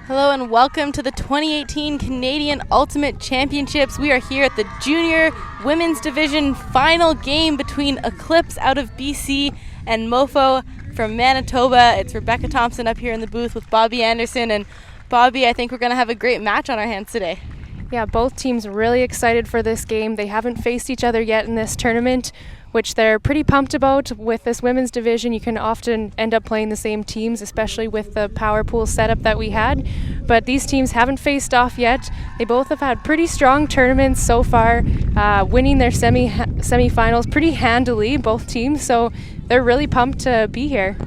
Hello and welcome to the 2018 Canadian Ultimate Championships. We are here at the Junior Women's Division final game between Eclipse out of BC and MOFO from Manitoba. It's Rebecca Thompson up here in the booth with Bobby Anderson. And Bobby, I think we're going to have a great match on our hands today. Yeah, both teams really excited for this game. They haven't faced each other yet in this tournament, which they're pretty pumped about. With this women's division, you can often end up playing the same teams, especially with the power pool setup that we had. But these teams haven't faced off yet. They both have had pretty strong tournaments so far, winning their semifinals pretty handily, both teams. So they're really pumped to be here.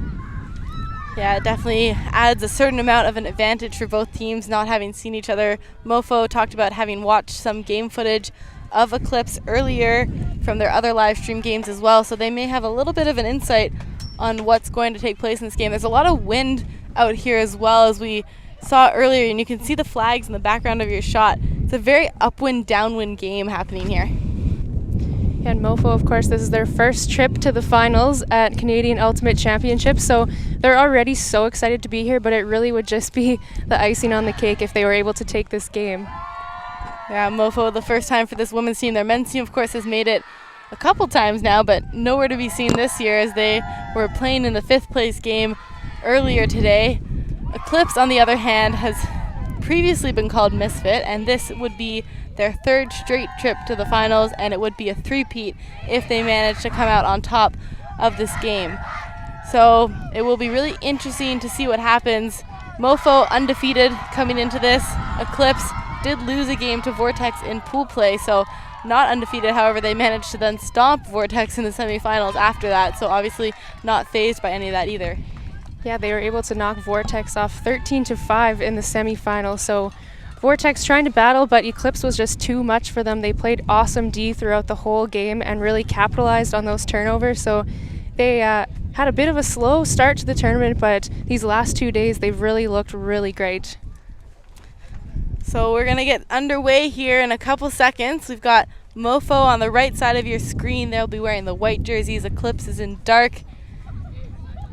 Yeah, it definitely adds a certain amount of an advantage for both teams not having seen each other. MOFO talked about having watched some game footage of Eclipse earlier from their other live stream games as well, so they may have a little bit of an insight on what's going to take place in this game. There's a lot of wind out here as well, as we saw earlier, and you can see the flags in the background of your shot. It's a very upwind, downwind game happening here. And MOFO, of course, this is their first trip to the finals at Canadian Ultimate Championships, so they're already so excited to be here, but it really would just be the icing on the cake if they were able to take this game. Yeah, MOFO, the first time for this women's team. Their men's team, of course, has made it a couple times now, but nowhere to be seen this year, as they were playing in the 5th place game earlier today. Eclipse, on the other hand, has previously been called Misfit, and this would be their 3rd straight trip to the finals, and it would be a three-peat if they manage to come out on top of this game. So it will be really interesting to see what happens. MOFO undefeated coming into this. Eclipse did lose a game to Vortex in pool play, so not undefeated. However, they managed to then stomp Vortex in the semifinals after that, so obviously not fazed by any of that either. Yeah, they were able to knock Vortex off 13-5 in the semifinals, so Vortex trying to battle, but Eclipse was just too much for them. They played awesome D throughout the whole game and really capitalized on those turnovers, so they had a bit of a slow start to the tournament, but these last 2 days they've really looked really great. So we're going to get underway here in a couple seconds. We've got MOFO on the right side of your screen. They'll be wearing the white jerseys. Eclipse is in dark.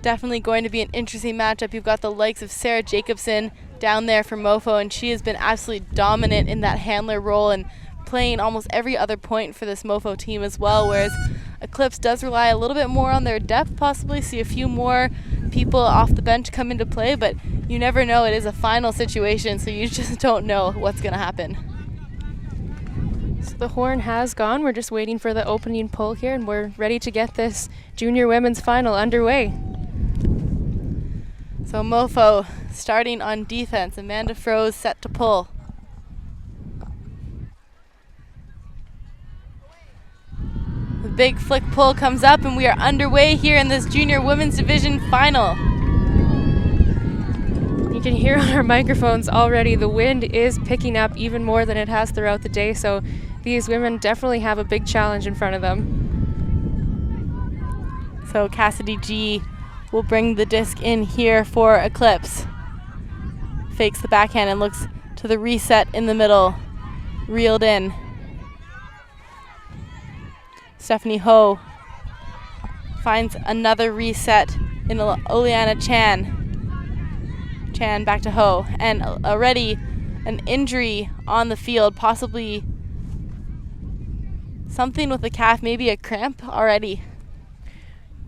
Definitely going to be an interesting matchup. You've got the likes of Sarah Jacobson down there for MOFO, and she has been absolutely dominant in that handler role and playing almost every other point for this MOFO team as well, whereas Eclipse does rely a little bit more on their depth, possibly see a few more people off the bench come into play, but you never know. It is a final situation, so you just don't know what's going to happen. So the horn has gone. We're just waiting for the opening pull here, and we're ready to get this junior women's final underway. So MOFO starting on defense. Amanda Froze set to pull. The big flick pull comes up, and we are underway here in this junior women's division final. You can hear on our microphones already the wind is picking up even more than it has throughout the day, so these women definitely have a big challenge in front of them. So Cassidy G will bring the disc in here for Eclipse. Fakes the backhand and looks to the reset in the middle. Reeled in. Stephanie Ho finds another reset in Oleana Chan. Chan back to Ho. And already an injury on the field, possibly something with the calf, maybe a cramp already.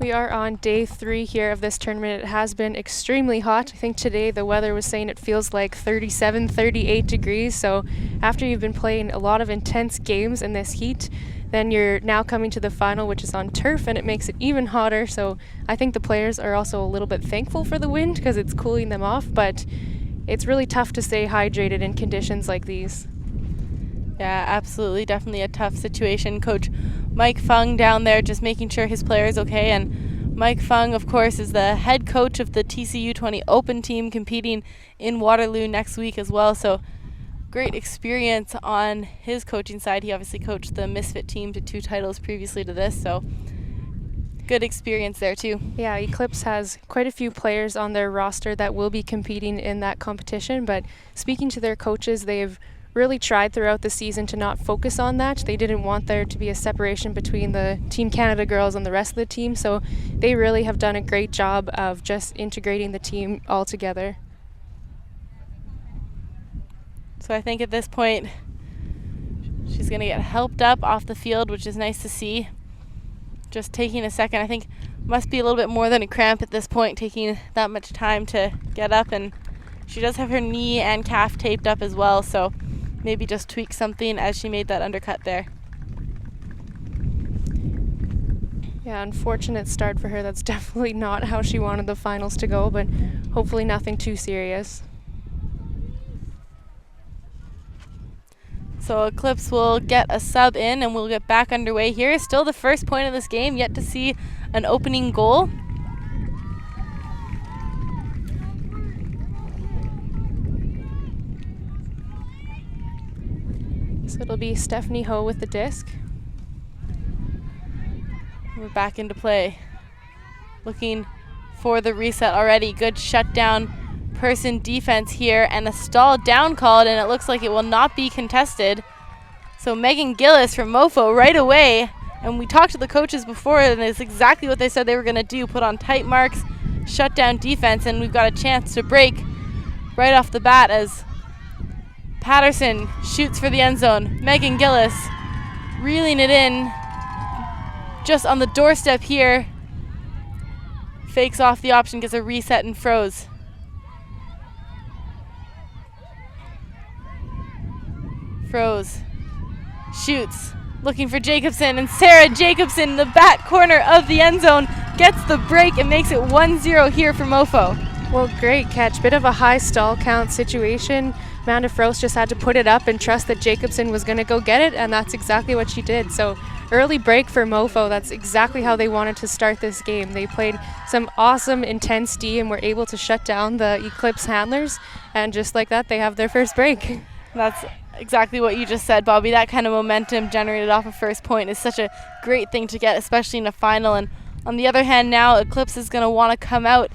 We are on day 3 here of this tournament. It has been extremely hot. I think today the weather was saying it feels like 37, 38 degrees. So after you've been playing a lot of intense games in this heat, then you're now coming to the final, which is on turf, and it makes it even hotter. So I think the players are also a little bit thankful for the wind because it's cooling them off, but it's really tough to stay hydrated in conditions like these. Yeah, absolutely. Definitely a tough situation. Coach Mike Fung down there just making sure his player is okay. And Mike Fung, of course, is the head coach of the TCU 20 Open team competing in Waterloo next week as well. So great experience on his coaching side. He obviously coached the Misfit team to 2 titles previously to this. So good experience there too. Yeah, Eclipse has quite a few players on their roster that will be competing in that competition. But speaking to their coaches, they've really tried throughout the season to not focus on that. They didn't want there to be a separation between the Team Canada girls and the rest of the team, so they really have done a great job of just integrating the team all together. So I think at this point she's going to get helped up off the field, which is nice to see. Just taking a second. I think must be a little bit more than a cramp at this point, taking that much time to get up. And she does have her knee and calf taped up as well, so maybe just tweak something as she made that undercut there. Yeah, unfortunate start for her. That's definitely not how she wanted the finals to go, but hopefully nothing too serious. So Eclipse will get a sub in and we'll get back underway here. Still the first point of this game, yet to see an opening goal. So it'll be Stephanie Ho with the disc. We're back into play. Looking for the reset already. Good shutdown person defense here, and a stall down called, and it looks like it will not be contested. So Megan Gillis from MOFO right away, and we talked to the coaches before, and it's exactly what they said they were going to do, put on tight marks, shut down defense, and we've got a chance to break right off the bat as Patterson shoots for the end zone. Megan Gillis reeling it in just on the doorstep here, fakes off the option, gets a reset and froze. Froze, shoots, looking for Jacobson, and Sarah Jacobson in the back corner of the end zone gets the break and makes it 1-0 here for MOFO. Well, great catch. Bit of a high stall count situation. Amanda Frost just had to put it up and trust that Jacobson was going to go get it, and that's exactly what she did. So early break for MOFO. That's exactly how they wanted to start this game. They played some awesome, intense D and were able to shut down the Eclipse handlers, and just like that, they have their first break. That's exactly what you just said, Bobby. That kind of momentum generated off a first point is such a great thing to get, especially in a final. And on the other hand, now Eclipse is going to want to come out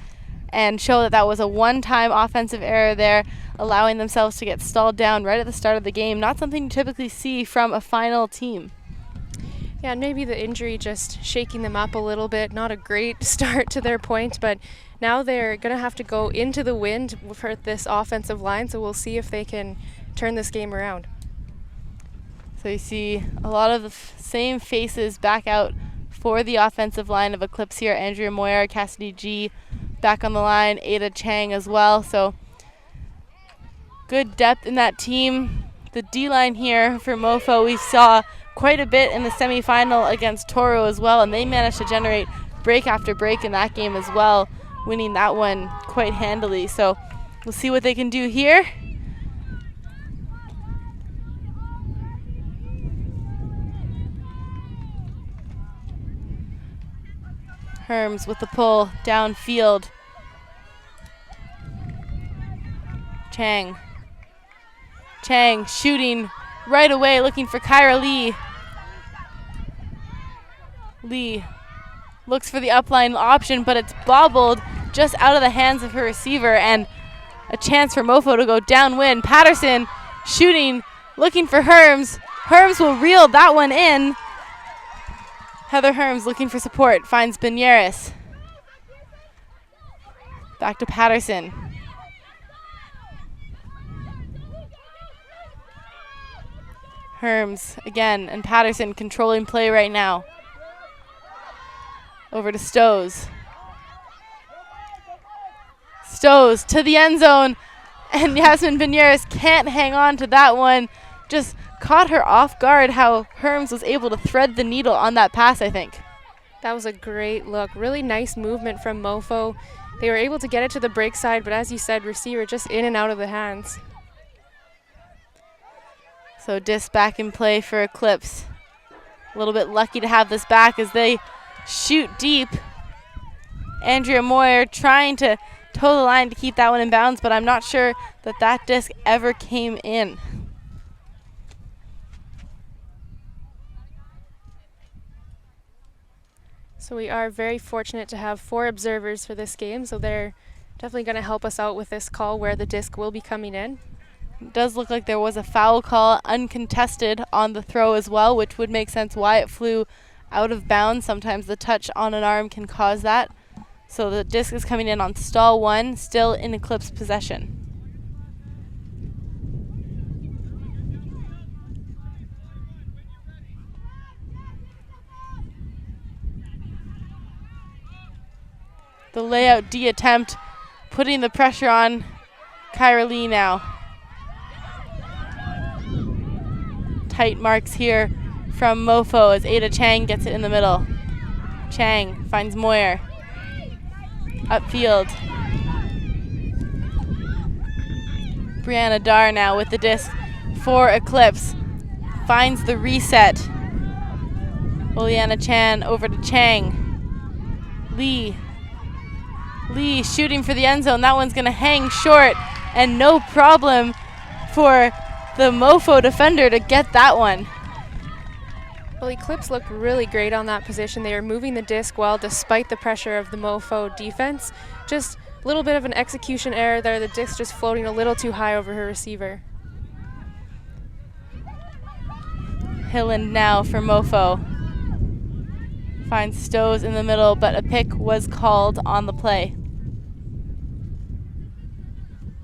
and show that that was a one-time offensive error there, allowing themselves to get stalled down right at the start of the game. Not something you typically see from a final team. Yeah, and maybe the injury just shaking them up a little bit. Not a great start to their point, but now they're going to have to go into the wind for this offensive line, so we'll see if they can turn this game around. So you see a lot of the same faces back out for the offensive line of Eclipse here. Andrea Moyer, Cassidy G back on the line, Ada Chang as well. So good depth in that team. The D-line here for MOFO, we saw quite a bit in the semifinal against Toro as well, and they managed to generate break after break in that game as well, winning that one quite handily. So we'll see what they can do here. Herms with the pull downfield. Chang shooting right away, looking for Kyra Lee. Lee looks for the upline option, but it's bobbled just out of the hands of her receiver, and a chance for MOFO to go downwind. Patterson shooting, looking for Herms. Herms will reel that one in. Heather Herms looking for support, finds Benieres. Back to Patterson. Herms again, and Patterson controlling play right now. Over to Stowe. Stowe to the end zone, and Yasmin Benieres can't hang on to that one. Just caught her off guard how Herms was able to thread the needle on that pass, I think. That was a great look. Really nice movement from MOFO. They were able to get it to the break side, but as you said, receiver just in and out of the hands. So disc back in play for Eclipse. A little bit lucky to have this back as they shoot deep. Andrea Moyer trying to toe the line to keep that one in bounds, but I'm not sure that that disc ever came in. So we are very fortunate to have 4 observers for this game, so they're definitely going to help us out with this call where the disc will be coming in. It does look like there was a foul call uncontested on the throw as well, which would make sense why it flew out of bounds. Sometimes the touch on an arm can cause that. So the disc is coming in on stall 1, still in Eclipse possession. The layout D attempt, putting the pressure on Kyra Lee now. Tight marks here from MOFO as Ada Chang gets it in the middle. Chang finds Moyer. Upfield. Brianna Dar now with the disc for Eclipse. Finds the reset. Oleana Chan over to Chang. Lee. Lee shooting for the end zone. That one's going to hang short, and no problem for the MOFO defender to get that one. Well, Eclipse looked really great on that position. They were moving the disc well despite the pressure of the MOFO defense. Just a little bit of an execution error there. The disc just floating a little too high over her receiver. Hilland now for MOFO. Finds Stows in the middle, but a pick was called on the play.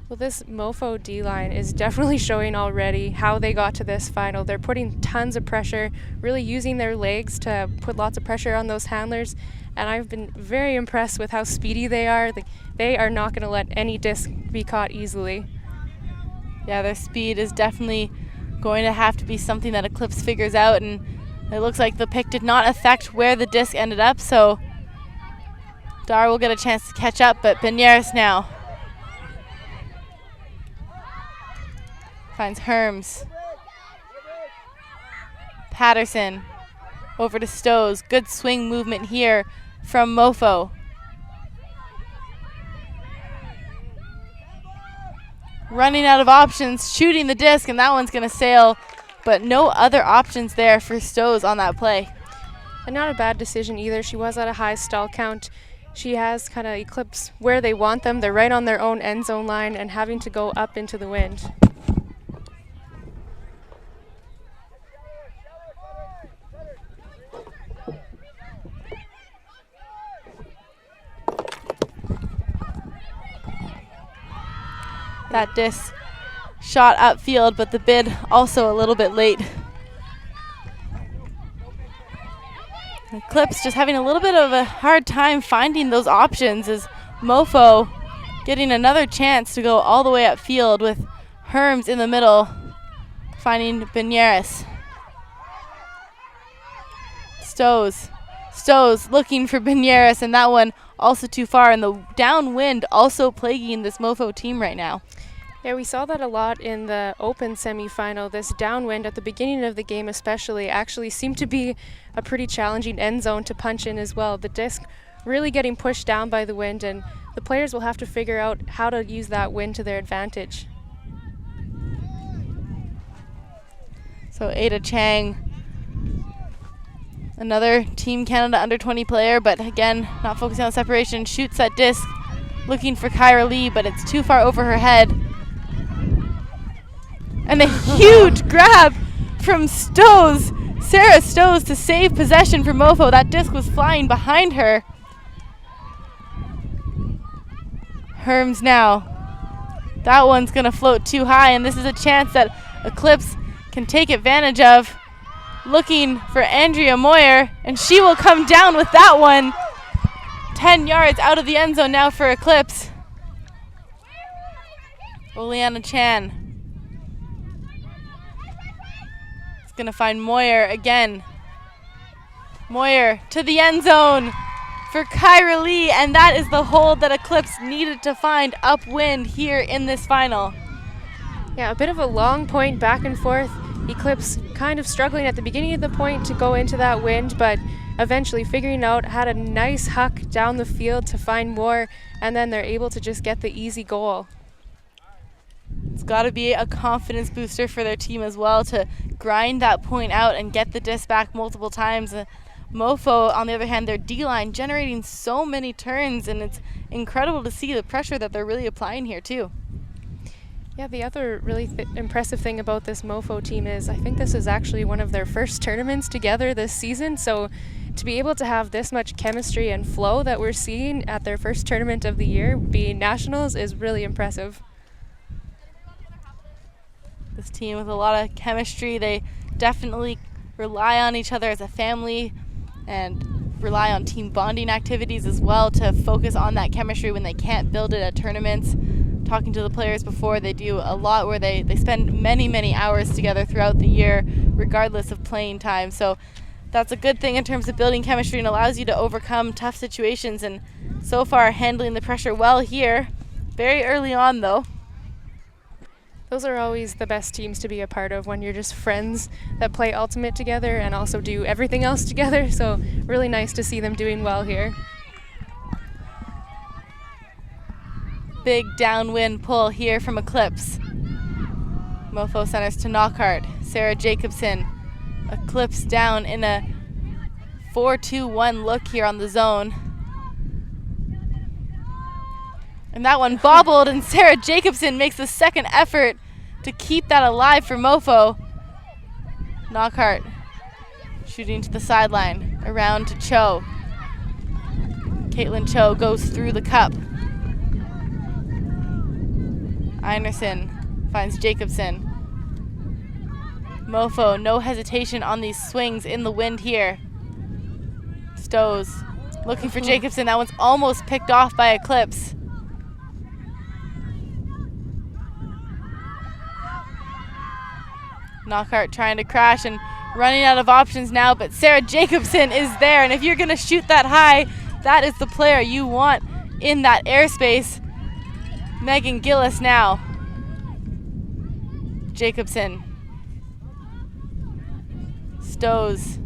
Well, this MOFO D-line is definitely showing already how they got to this final. They're putting tons of pressure, really using their legs to put lots of pressure on those handlers, and I've been very impressed with how speedy they are. They are not going to let any disc be caught easily. Yeah, their speed is definitely going to have to be something that Eclipse figures out, and it looks like the pick did not affect where the disc ended up, so Dar will get a chance to catch up, but Benares now finds Herms. Patterson over to Stows. Good swing movement here from MOFO. Running out of options, shooting the disc, and that one's going to sail, but no other options there for Stows on that play. And not a bad decision either. She was at a high stall count. She has kind of Eclipse where they want them. They're right on their own end zone line and having to go up into the wind. That disc shot upfield, but the bid also a little bit late. Eclipse just having a little bit of a hard time finding those options as MOFO getting another chance to go all the way upfield with Herms in the middle, finding Benares. Stows looking for Benares, and that one also too far, and the downwind also plaguing this MOFO team right now. Yeah, we saw that a lot in the open semifinal. This downwind at the beginning of the game especially actually seemed to be a pretty challenging end zone to punch in as well. The disc really getting pushed down by the wind, and the players will have to figure out how to use that wind to their advantage. So Ada Chang, another Team Canada under-20 player, but again, not focusing on separation, shoots that disc, looking for Kyra Lee, but it's too far over her head. And a huge grab from Stows, Sarah Stows, to save possession for MOFO. That disc was flying behind her. Herms now. That one's going to float too high, and this is a chance that Eclipse can take advantage of. Looking for Andrea Moyer, and she will come down with that one. 10 yards out of the end zone now for Eclipse. Oleana Chan. It's going to find Moyer again. Moyer to the end zone for Kyra Lee, and that is the hold that Eclipse needed to find upwind here in this final. Yeah, a bit of a long point back and forth. Eclipse kind of struggling at the beginning of the point to go into that wind, but eventually figuring out, had a nice huck down the field to find more, and then they're able to just get the easy goal. It's got to be a confidence booster for their team as well to grind that point out and get the disc back multiple times. MOFO, on the other hand, their D-line generating so many turns, and it's incredible to see the pressure that they're really applying here too. Yeah, the other really impressive thing about this MOFO team is I think this is actually one of their first tournaments together this season, so to be able to have this much chemistry and flow that we're seeing at their first tournament of the year, being nationals, is really impressive. This team with a lot of chemistry, they definitely rely on each other as a family, and rely on team bonding activities as well to focus on that chemistry when they can't build it at tournaments. Talking to the players before, they do a lot where they spend many hours together throughout the year regardless of playing time. So that's a good thing in terms of building chemistry and allows you to overcome tough situations, and so far handling the pressure well here. Very early on though. Those are always the best teams to be a part of, when you're just friends that play Ultimate together and also do everything else together. So really nice to see them doing well here. Big downwind pull here from Eclipse. MOFO centers to Knockhart. Sarah Jacobson. Eclipse down in a 4-2-1 look here on the zone. And that one bobbled, and Sarah Jacobson makes the second effort to keep that alive for MOFO. Knockhart shooting to the sideline, around to Cho. Caitlin Cho goes through the cup. Einerson finds Jacobson. MOFO, no hesitation on these swings in the wind here. Stows looking for Jacobson. That one's almost picked off by Eclipse. Knockhart trying to crash and running out of options now, but Sarah Jacobson is there, and if you're gonna shoot that high, that is the player you want in that airspace. Megan Gillis now. Jacobson. Stows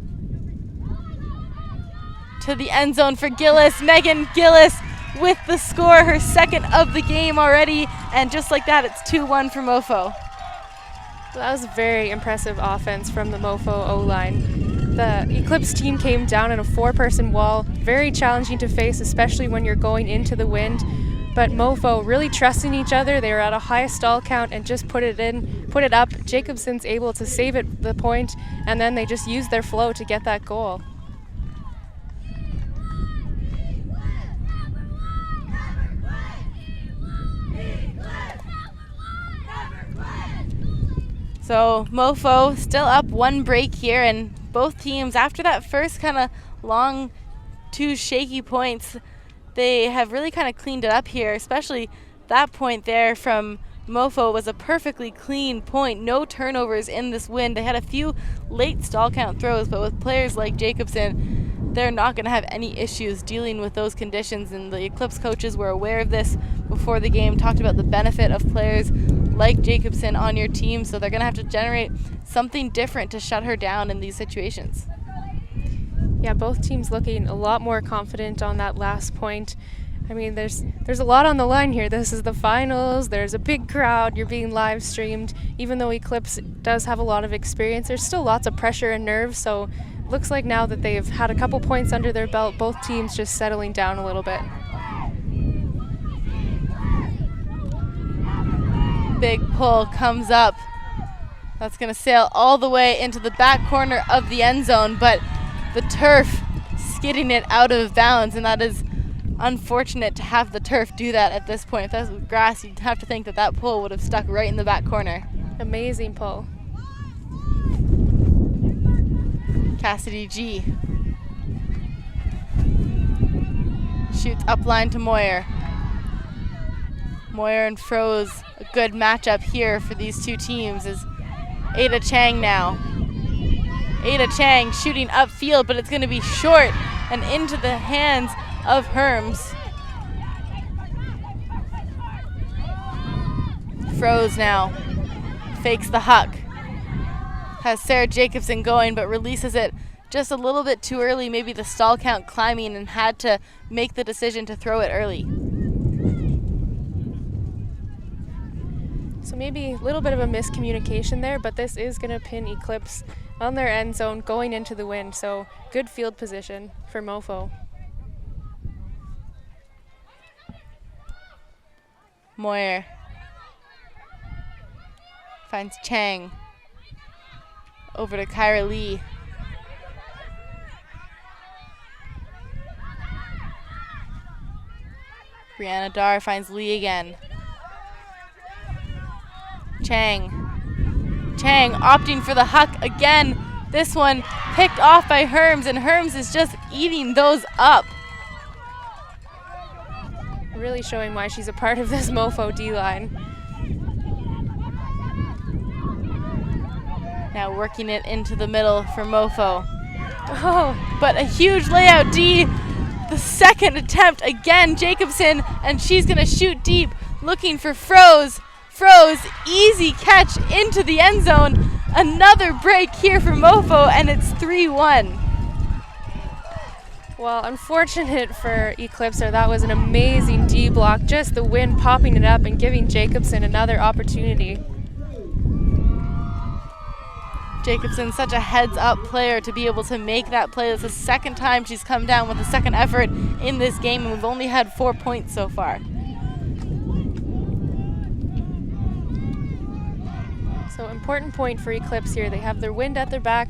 to the end zone for Gillis. Megan Gillis with the score, her second of the game already, and just like that, it's 2-1 for MOFO. That was very impressive offense from the MOFO O-line. The Eclipse team came down in a 4-person wall, very challenging to face, especially when you're going into the wind. But MOFO really trusting each other. They were at a high stall count and just put it up. Jacobson's able to save it the point, and then they just used their flow to get that goal. So MOFO still up 1 break here, and both teams, after that first kind of long 2 shaky points, they have really kind of cleaned it up here, especially that point there from MOFO was a perfectly clean point. No turnovers in this wind. They had a few late stall count throws, but with players like Jacobson, they're not going to have any issues dealing with those conditions, and the Eclipse coaches were aware of this before the game, talked about the benefit of players like Jacobson on your team, so they're going to have to generate something different to shut her down in these situations. Yeah, both teams looking a lot more confident on that last point. I mean, there's a lot on the line here. This is the finals. There's a big crowd. You're being live streamed. Even though Eclipse does have a lot of experience, there's still lots of pressure and nerves. So looks like now that they've had a couple points under their belt, both teams just settling down a little bit. Big pull comes up. That's going to sail all the way into the back corner of the end zone, but the turf skidding it out of bounds, and that is unfortunate to have the turf do that at this point. If that was grass, you'd have to think that that pull would have stuck right in the back corner. Amazing pull. Cassidy G shoots up line to Moyer. Moyer and Froze, a good matchup here for these two teams, is Ada Chang now. Ada Chang shooting upfield, but it's going to be short and into the hands of Herms. Froze now. Fakes the huck. Has Sarah Jacobson going, but releases it just a little bit too early. Maybe the stall count climbing, and had to make the decision to throw it early. So maybe a little bit of a miscommunication there, but this is going to pin Eclipse on their end zone going into the wind. So good field position for MOFO. Moyer finds Chang. Over to Kyra Lee. Brianna Dar finds Lee again. Chang opting for the huck again, This one picked off by Herms, and Herms is just eating those up. Really showing why she's a part of this MOFO D-line. Now working it into the middle for MOFO. Oh, But a huge layout D. The second attempt again, Jacobson, and she's gonna shoot deep, looking for Froze. Froze, easy catch into the end zone. Another break here for MOFO, and it's 3-1. well, unfortunate for Eclipse, that was an amazing D block. Just the wind popping it up and giving Jacobson another opportunity. Jacobson, such a heads-up player to be able to make that play. It's the second time she's come down with a second effort in this game, and we've only had 4 points so far. So important point for Eclipse here. They have their wind at their back,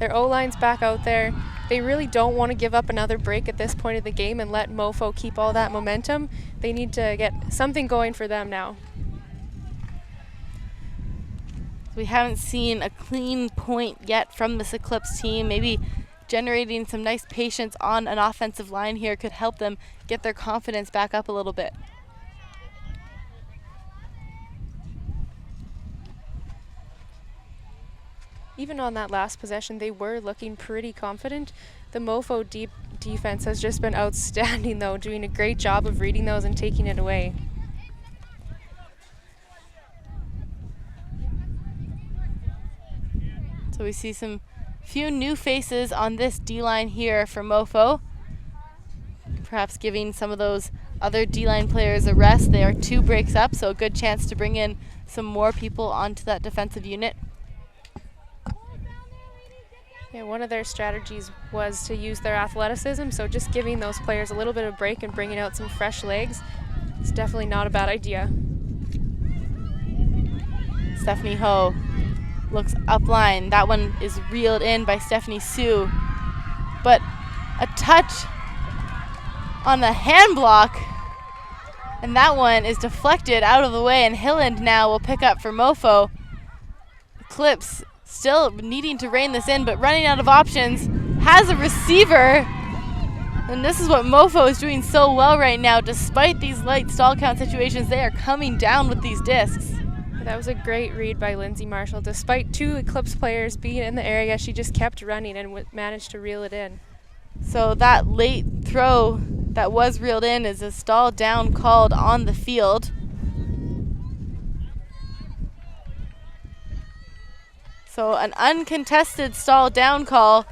their O-line's back out there. They really don't want to give up another break at this point of the game and let MOFO keep all that momentum. They need to get something going for them now. We haven't seen a clean point yet from this Eclipse team. Maybe generating some nice patience on an offensive line here could help them get their confidence back up a little bit. Even on that last possession, they were looking pretty confident. The MOFO deep defense has just been outstanding, though, doing a great job of reading those and taking it away. So we see some few new faces on this D-line here for MOFO. Perhaps giving some of those other D-line players a rest. They are 2 breaks up, so a good chance to bring in some more people onto that defensive unit. Yeah, one of their strategies was to use their athleticism, so just giving those players a little bit of break and bringing out some fresh legs is definitely not a bad idea. Stephanie Ho looks up line. That one is reeled in by Stephanie Sue. But a touch on the hand block, and that one is deflected out of the way, and Hilland now will pick up for MOFO. Eclipse still needing to rein this in, but running out of options, has a receiver. And this is what MOFO is doing so well right now. Despite these light stall count situations, they are coming down with these discs. That was a great read by Lindsay Marshall. Despite 2 Eclipse players being in the area, she just kept running and managed to reel it in. So that late throw that was reeled in is a stall down called on the field. So an uncontested stall down call.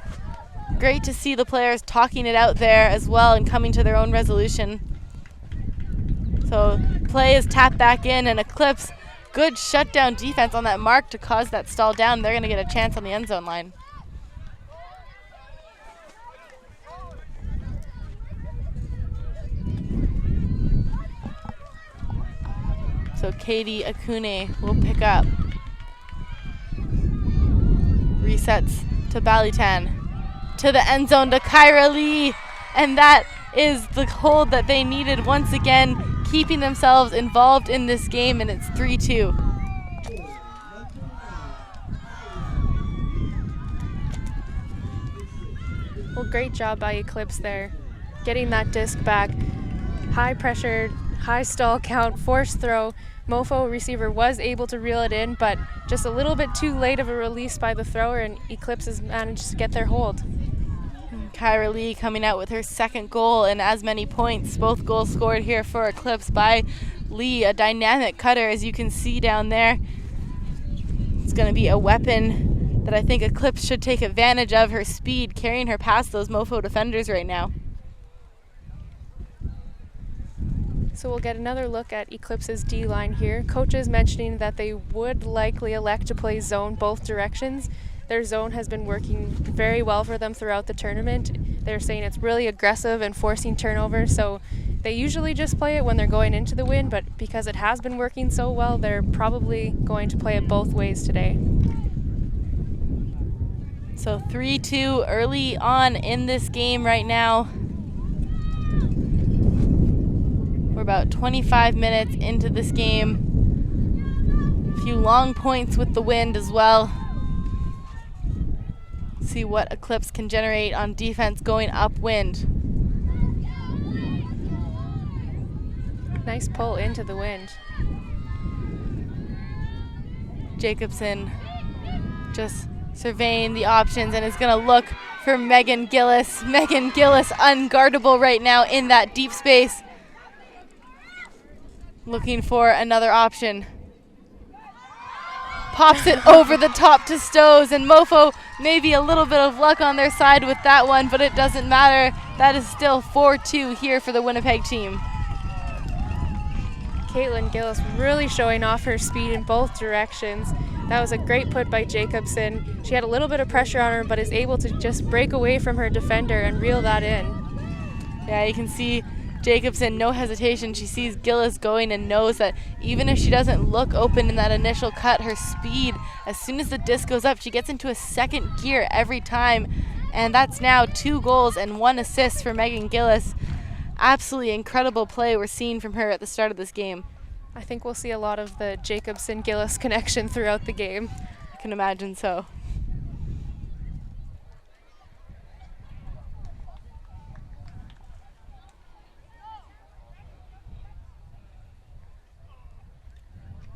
Great to see the players talking it out there as well and coming to their own resolution. So play is tapped back in, and Eclipse, good shutdown defense on that mark to cause that stall down. They're going to get a chance on the end zone line. So Katie Akune will pick up. Resets to Balitan. To the end zone to Kyra Lee. And that is the hold that they needed once again, keeping themselves involved in this game, and it's 3-2. Well, great job by Eclipse there. Getting that disc back. High pressure, high stall count, forced throw. MOFO receiver was able to reel it in, but just a little bit too late of a release by the thrower, and Eclipse has managed to get their hold. Kyra Lee coming out with her second goal and as many points. Both goals scored here for Eclipse by Lee, a dynamic cutter, as you can see down there. It's going to be a weapon that I think Eclipse should take advantage of, her speed, carrying her past those MOFO defenders right now. So we'll get another look at Eclipse's D-line here. Coaches mentioning that they would likely elect to play zone both directions. Their zone has been working very well for them throughout the tournament. They're saying it's really aggressive and forcing turnovers, so they usually just play it when they're going into the wind, but because it has been working so well, they're probably going to play it both ways today. So 3-2 early on in this game right now. We're about 25 minutes into this game. A few long points with the wind as well. See what Eclipse can generate on defense going upwind. Nice pull into the wind. Jacobson just surveying the options and is going to look for Megan Gillis. Megan Gillis unguardable right now in that deep space. Looking for another option. Pops it over the top to Stows, and MOFO maybe a little bit of luck on their side with that one, but it doesn't matter. That is still 4-2 here for the Winnipeg team. Caitlin Gillis really showing off her speed in both directions. That was a great put by Jacobson. She had a little bit of pressure on her, but is able to just break away from her defender and reel that in. Yeah, you can see Jacobson, no hesitation. She sees Gillis going and knows that even if she doesn't look open in that initial cut, her speed, as soon as the disc goes up, she gets into a second gear every time. And that's now 2 goals and 1 assist for Megan Gillis. Absolutely incredible play we're seeing from her at the start of this game. I think we'll see a lot of the Jacobson-Gillis connection throughout the game. I can imagine so.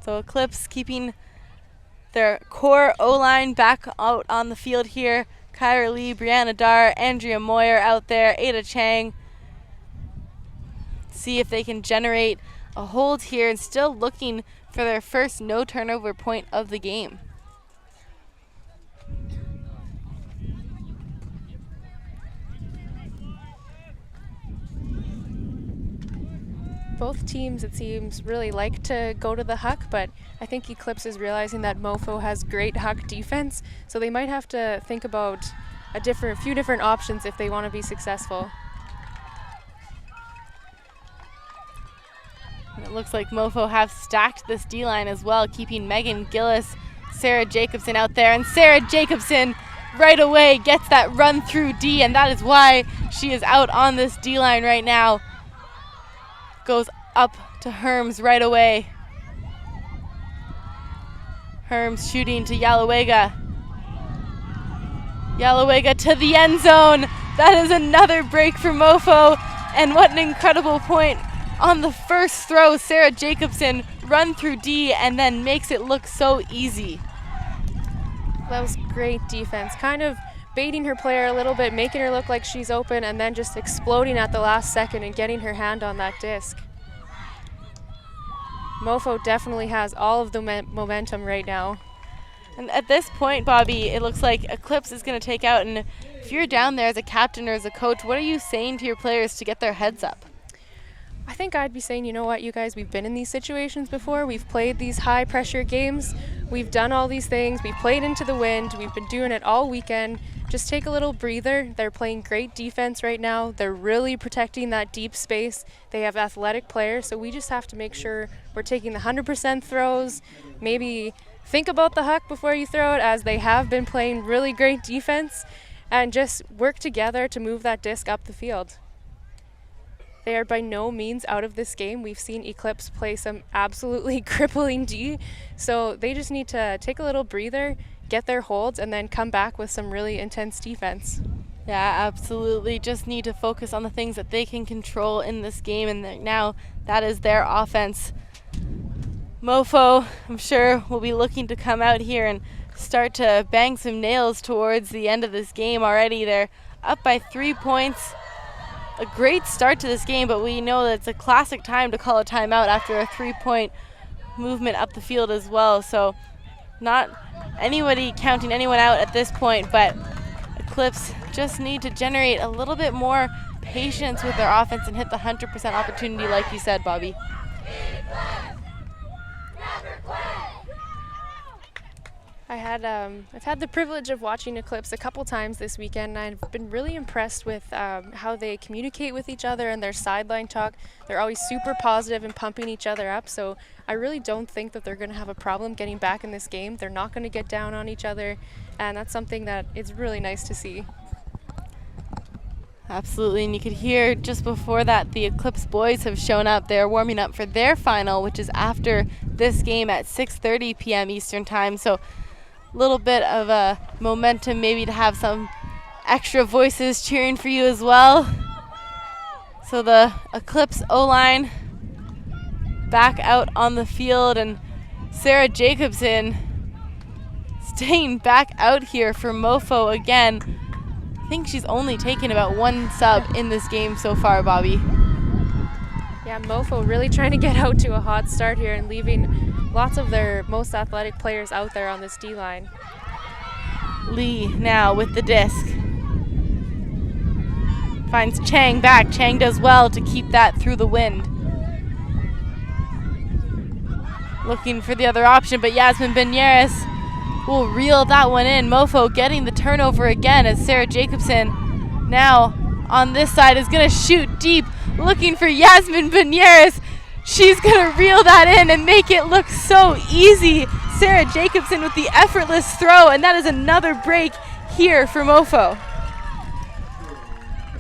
So Eclipse keeping their core O-line back out on the field here. Kyra Lee, Brianna Dar, Andrea Moyer out there, Ada Chang. See if they can generate a hold here and still looking for their first no turnover point of the game. Both teams, it seems, really like to go to the HUC, but I think Eclipse is realizing that MOFO has great HUC defense, so they might have to think about a few different options if they want to be successful. And it looks like MOFO have stacked this D-line as well, keeping Megan Gillis, Sarah Jacobson out there, and Sarah Jacobson right away gets that run through D, and that is why she is out on this D-line right now. Goes up to Herms right away. Herms shooting to Yalawega. Yalawega to the end zone. That is another break for MOFO, and what an incredible point. On the first throw, Sarah Jacobson run through D and then makes it look so easy. That was great defense, kind of baiting her player a little bit, making her look like she's open, and then just exploding at the last second and getting her hand on that disc. MOFO definitely has all of the momentum right now. And at this point, Bobby, it looks like Eclipse is going to take out, and if you're down there as a captain or as a coach, what are you saying to your players to get their heads up? I think I'd be saying, you know what, you guys, we've been in these situations before. We've played these high-pressure games. We've done all these things. We've played into the wind. We've been doing it all weekend. Just take a little breather. They're playing great defense right now. They're really protecting that deep space. They have athletic players, so we just have to make sure we're taking the 100% throws. Maybe think about the HUC before you throw it, as they have been playing really great defense, and just work together to move that disc up the field. They are by no means out of this game. We've seen Eclipse play some absolutely crippling D, so they just need to take a little breather, get their holds, and then come back with some really intense defense. Yeah, absolutely. Just need to focus on the things that they can control in this game, and now that is their offense. MOFO, I'm sure, will be looking to come out here and start to bang some nails towards the end of this game already. They're up by 3 points. A great start to this game, but we know that it's a classic time to call a timeout after a 3-point movement up the field as well. So not anybody counting anyone out at this point, but Eclipse just need to generate a little bit more patience with their offense and hit the 100% opportunity like you said, Bobby. I've had the privilege of watching Eclipse a couple times this weekend, and I've been really impressed with how they communicate with each other and their sideline talk. They're always super positive and pumping each other up, so I really don't think that they're going to have a problem getting back in this game. They're not going to get down on each other, and that's something that is really nice to see. Absolutely, and you could hear just before that the Eclipse boys have shown up. They're warming up for their final, which is after this game at 6:30 p.m. Eastern Time. So little bit of a momentum, maybe to have some extra voices cheering for you as well. So the Eclipse O-line back out on the field, and Sarah Jacobson staying back out here for MOFO again. I think she's only taken about one sub in this game so far, Bobby. Yeah, MOFO really trying to get out to a hot start here and leaving lots of their most athletic players out there on this D-line. Lee now with the disc. Finds Chang back. Chang does well to keep that through the wind. Looking for the other option, but Yasmin Benares will reel that one in. MOFO getting the turnover again as Sarah Jacobson now on this side is going to shoot deep, looking for Yasmin Benares. She's going to reel that in and make it look so easy. Sarah Jacobson with the effortless throw, and that is another break here for MOFO.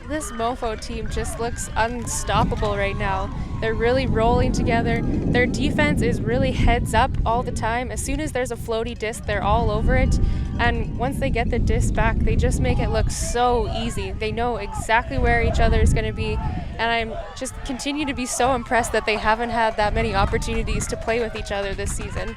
This MOFO team just looks unstoppable right now. They're really rolling together. Their defense is really heads up all the time. As soon as there's a floaty disc, they're all over it. And once they get the disc back, they just make it look so easy. They know exactly where each other is going to be. And I'm just continue to be so impressed that they haven't had that many opportunities to play with each other this season.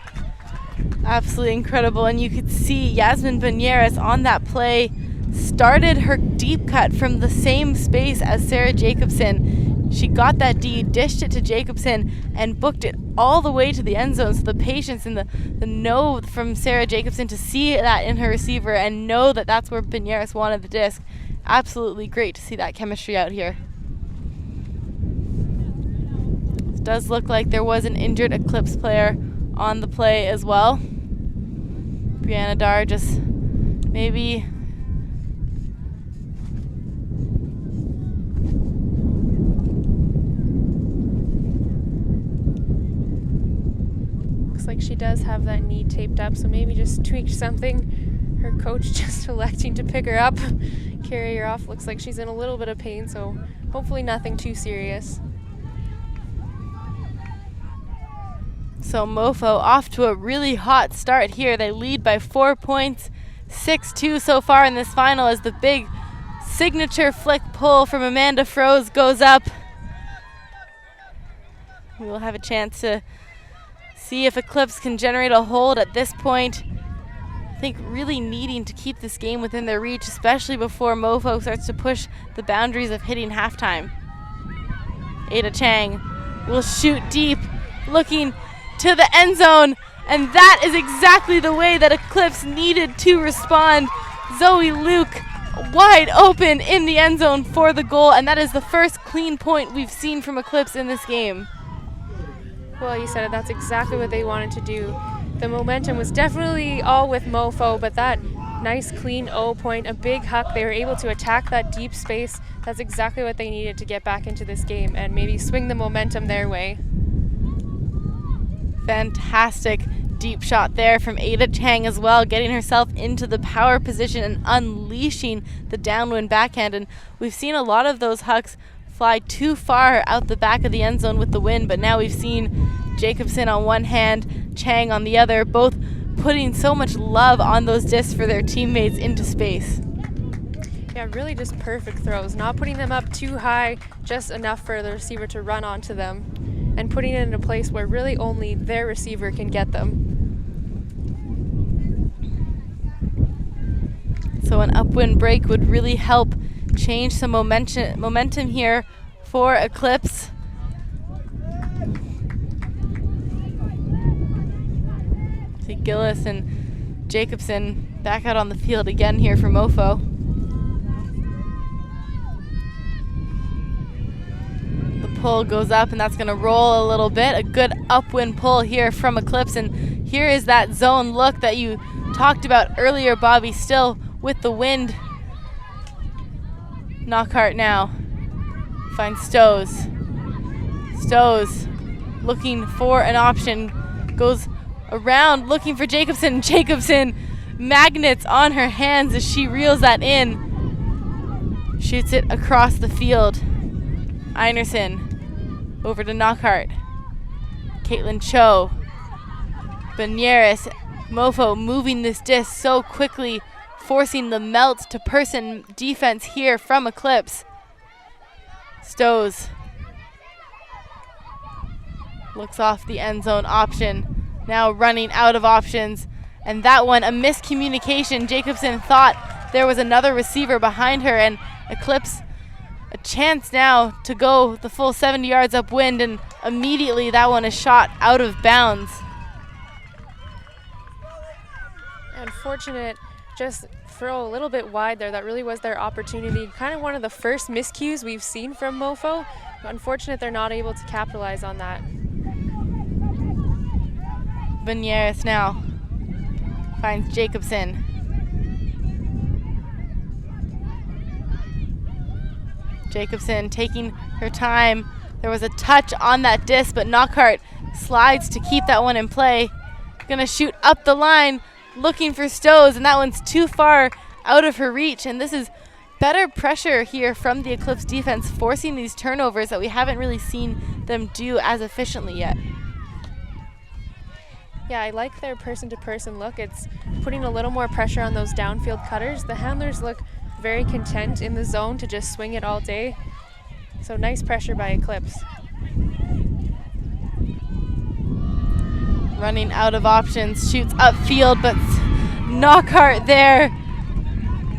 Absolutely incredible. And you could see Yasmin Benares on that play started her deep cut from the same space as Sarah Jacobson. She got that D, dished it to Jacobson, and booked it all the way to the end zone. So the patience and the know from Sarah Jacobson to see that in her receiver and know that that's where Benares wanted the disc. Absolutely great to see that chemistry out here. It does look like there was an injured Eclipse player on the play as well. Brianna Dar just maybe like she does have that knee taped up, so maybe just tweaked something. Her coach just electing to pick her up, carry her off. Looks like she's in a little bit of pain, so hopefully nothing too serious. So MOFO off to a really hot start here. They lead by 4 points, 6-2 so far in this final as the big signature flick pull from Amanda Froese goes up. We will have a chance to see if Eclipse can generate a hold at this point. I think really needing to keep this game within their reach, especially before MOFO starts to push the boundaries of hitting halftime. Ada Chang will shoot deep, looking to the end zone, and that is exactly the way that Eclipse needed to respond. Zoe Luke wide open in the end zone for the goal, and that is the first clean point we've seen from Eclipse in this game. Well, you said it. That's exactly what they wanted to do. The momentum was definitely all with MOFO, but that nice clean O point, a big huck, they were able to attack that deep space. That's exactly what they needed to get back into this game and maybe swing the momentum their way. Fantastic deep shot there from Ada Chang as well, getting herself into the power position and unleashing the downwind backhand. And we've seen a lot of those hucks fly too far out the back of the end zone with the wind, but now we've seen Jacobson on one hand, Chang on the other, both putting so much love on those discs for their teammates into space. Yeah, really just perfect throws, not putting them up too high, just enough for the receiver to run onto them, and putting it in a place where really only their receiver can get them. So an upwind break would really help change some momentum here for Eclipse. See Gillis and Jacobson back out on the field again here for MOFO. The pull goes up, and that's going to roll a little bit. A good upwind pull here from Eclipse, and here is that zone look that you talked about earlier, Bobby, still with the wind. Knockhart now finds Stows. Stows looking for an option, goes around looking for Jacobson. Jacobson magnets on her hands as she reels that in. Shoots it across the field. Einerson over to Knockhart. Caitlin Cho. Benares MOFO moving this disc so quickly, forcing the melt to person defense here from Eclipse. Stows looks off the end zone option, now running out of options. And that one, a miscommunication. Jacobson thought there was another receiver behind her, and Eclipse a chance now to go the full 70 yards upwind, and immediately that one is shot out of bounds. Unfortunate, just throw a little bit wide there. That really was their opportunity. Kind of one of the first miscues we've seen from MOFO. Unfortunate they're not able to capitalize on that. Benieres now finds Jacobson. Jacobson taking her time. There was a touch on that disc, but Knockhart slides to keep that one in play. Gonna shoot up the line, looking for Stows, and that one's too far out of her reach. And this is better pressure here from the Eclipse defense, forcing these turnovers that we haven't really seen them do as efficiently yet. Yeah, I like their person-to-person look. It's putting a little more pressure on those downfield cutters. The handlers look very content in the zone to just swing it all day. So nice pressure by Eclipse. Running out of options, shoots upfield, but Knockhart there.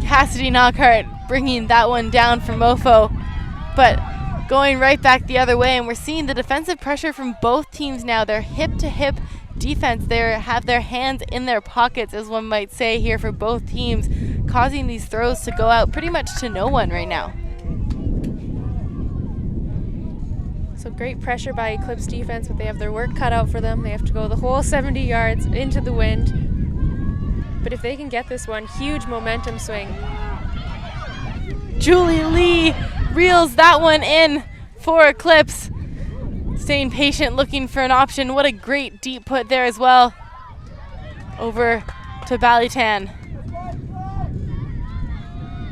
Cassidy Knockhart bringing that one down for MOFO, but going right back the other way. And we're seeing the defensive pressure from both teams now. They're hip-to-hip defense. They have their hands in their pockets, as one might say here for both teams, causing these throws to go out pretty much to no one right now. So great pressure by Eclipse defense, but they have their work cut out for them. They have to go the whole 70 yards into the wind. But if they can get this one, huge momentum swing. Julie Lee reels that one in for Eclipse. Staying patient, looking for an option. What a great deep put there as well. Over to Balitan.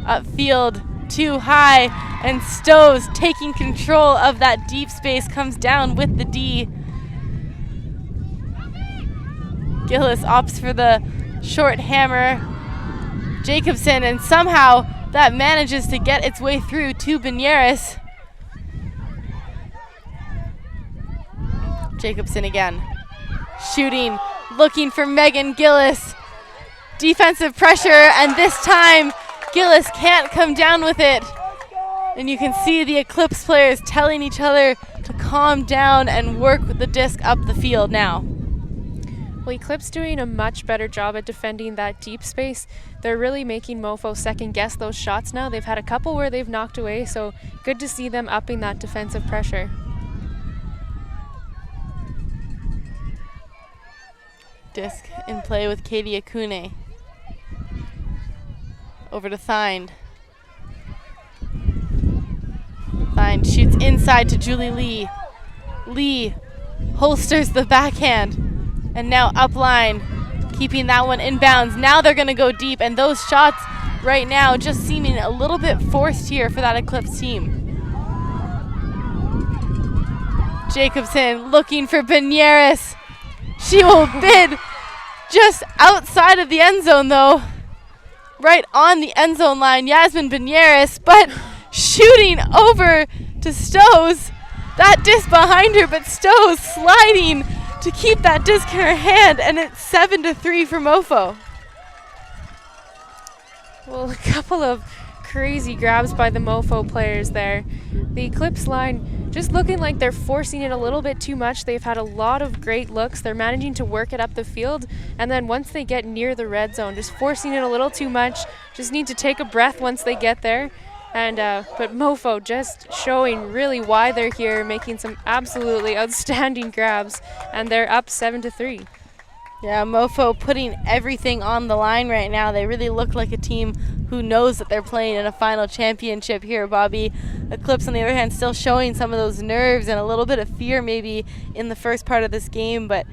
Upfield, too high, and Stows taking control of that deep space, comes down with the D. Gillis opts for the short hammer. Jacobson, and somehow that manages to get its way through to Benieres. Jacobson again, shooting, looking for Megan Gillis. Defensive pressure, and this time Gillis can't come down with it. And you can see the Eclipse players telling each other to calm down and work with the disc up the field now. Well, Eclipse doing a much better job at defending that deep space. They're really making MOFO second guess those shots now. They've had a couple where they've knocked away, so good to see them upping that defensive pressure. Disc in play with Katie Akune. Over to Thind. Thind shoots inside to Julie Lee. Lee holsters the backhand, and now up line, keeping that one in bounds. Now they're going to go deep, and those shots right now just seeming a little bit forced here for that Eclipse team. Jacobson looking for Benieres. She will bid just outside of the end zone, though. Right on the end zone line, Yasmin Benieres, but shooting over to Stows. That disc behind her, but Stows sliding to keep that disc in her hand, and it's 7-3 for MOFO. Well, a couple of crazy grabs by the MOFO players there. The Eclipse line just looking like they're forcing it a little bit too much. They've had a lot of great looks. They're managing to work it up the field, and then once they get near the red zone, just forcing it a little too much. Just need to take a breath once they get there. And but MOFO just showing really why they're here, making some absolutely outstanding grabs, and they're up 7-3. Yeah, MOFO putting everything on the line right now. They really look like a team who knows that they're playing in a final championship here, Bobby. Eclipse, on the other hand, still showing some of those nerves and a little bit of fear maybe in the first part of this game, but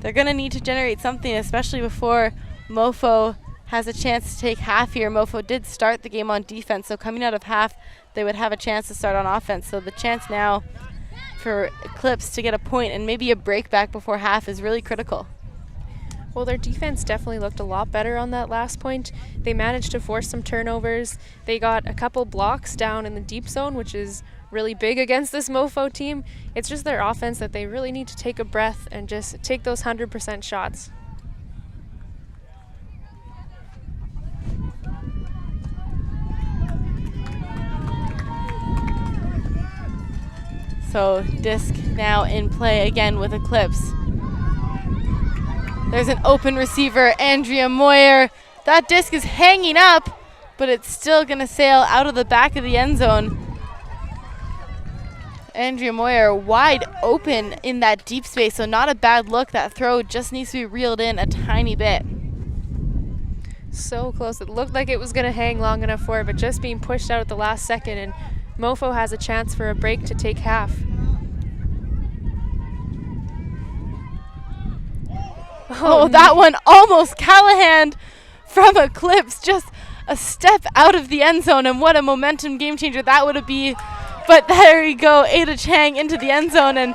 they're going to need to generate something, especially before MOFO has a chance to take half here. MOFO did start the game on defense, so coming out of half, they would have a chance to start on offense. So the chance now for Eclipse to get a point and maybe a break back before half is really critical. Well, their defense definitely looked a lot better on that last point. They managed to force some turnovers. They got a couple blocks down in the deep zone, which is really big against this MOFO team. It's just their offense that they really need to take a breath and just take those 100% shots. So disc now in play again with Eclipse. There's an open receiver, Andrea Moyer. That disc is hanging up, but it's still gonna sail out of the back of the end zone. Andrea Moyer wide open in that deep space, so not a bad look. That throw just needs to be reeled in a tiny bit. So close. It looked like it was gonna hang long enough for it, but just being pushed out at the last second, and MOFO has a chance for a break to take half. Oh, that one almost Callahan from Eclipse, just a step out of the end zone, and what a momentum game changer that would be. But there you go, Ada Chang into the end zone, and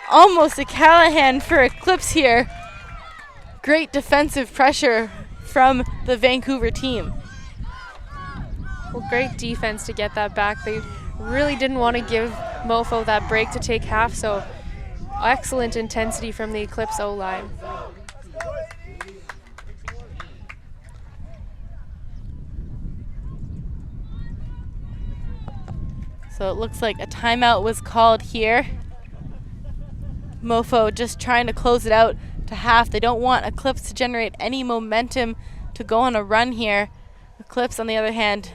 almost a Callahan for Eclipse here. Great defensive pressure from the Vancouver team. Well, great defense to get that back. They really didn't want to give MOFO that break to take half, so excellent intensity from the Eclipse O-line. So it looks like a timeout was called here. MOFO just trying to close it out to half. They don't want Eclipse to generate any momentum to go on a run here. Eclipse, on the other hand,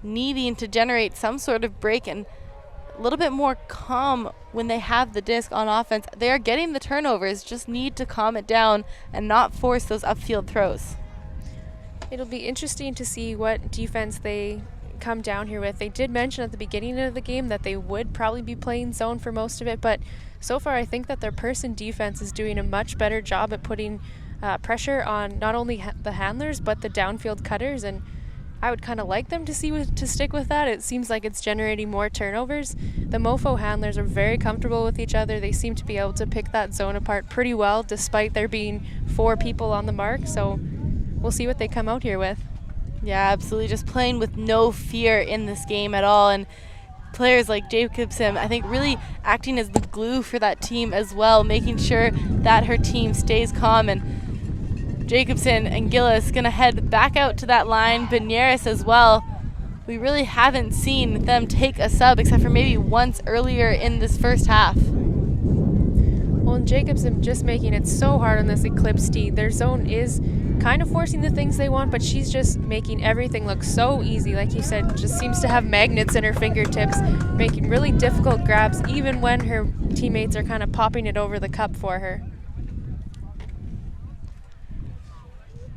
needing to generate some sort of break and a little bit more calm when they have the disc on offense. They are getting the turnovers, just need to calm it down and not force those upfield throws. It'll be interesting to see what defense they come down here with. They did mention at the beginning of the game that they would probably be playing zone for most of it, but so far I think that their person defense is doing a much better job at putting pressure on not only the handlers but the downfield cutters, and I would kind of like them to stick with that. It seems like it's generating more turnovers. The MOFO handlers are very comfortable with each other. They seem to be able to pick that zone apart pretty well despite there being 4 people on the mark, so we'll see what they come out here with. Yeah, absolutely. Just playing with no fear in this game at all. And players like Jacobson, I think, really acting as the glue for that team as well, making sure that her team stays calm. And Jacobson and Gillis going to head back out to that line. Benares as well. We really haven't seen them take a sub except for maybe once earlier in this first half. Well, and Jacobson just making it so hard on this Eclipse D. Their zone is kind of forcing the things they want, but she's just making everything look so easy. Like you said, just seems to have magnets in her fingertips, making really difficult grabs even when her teammates are kind of popping it over the cup for her.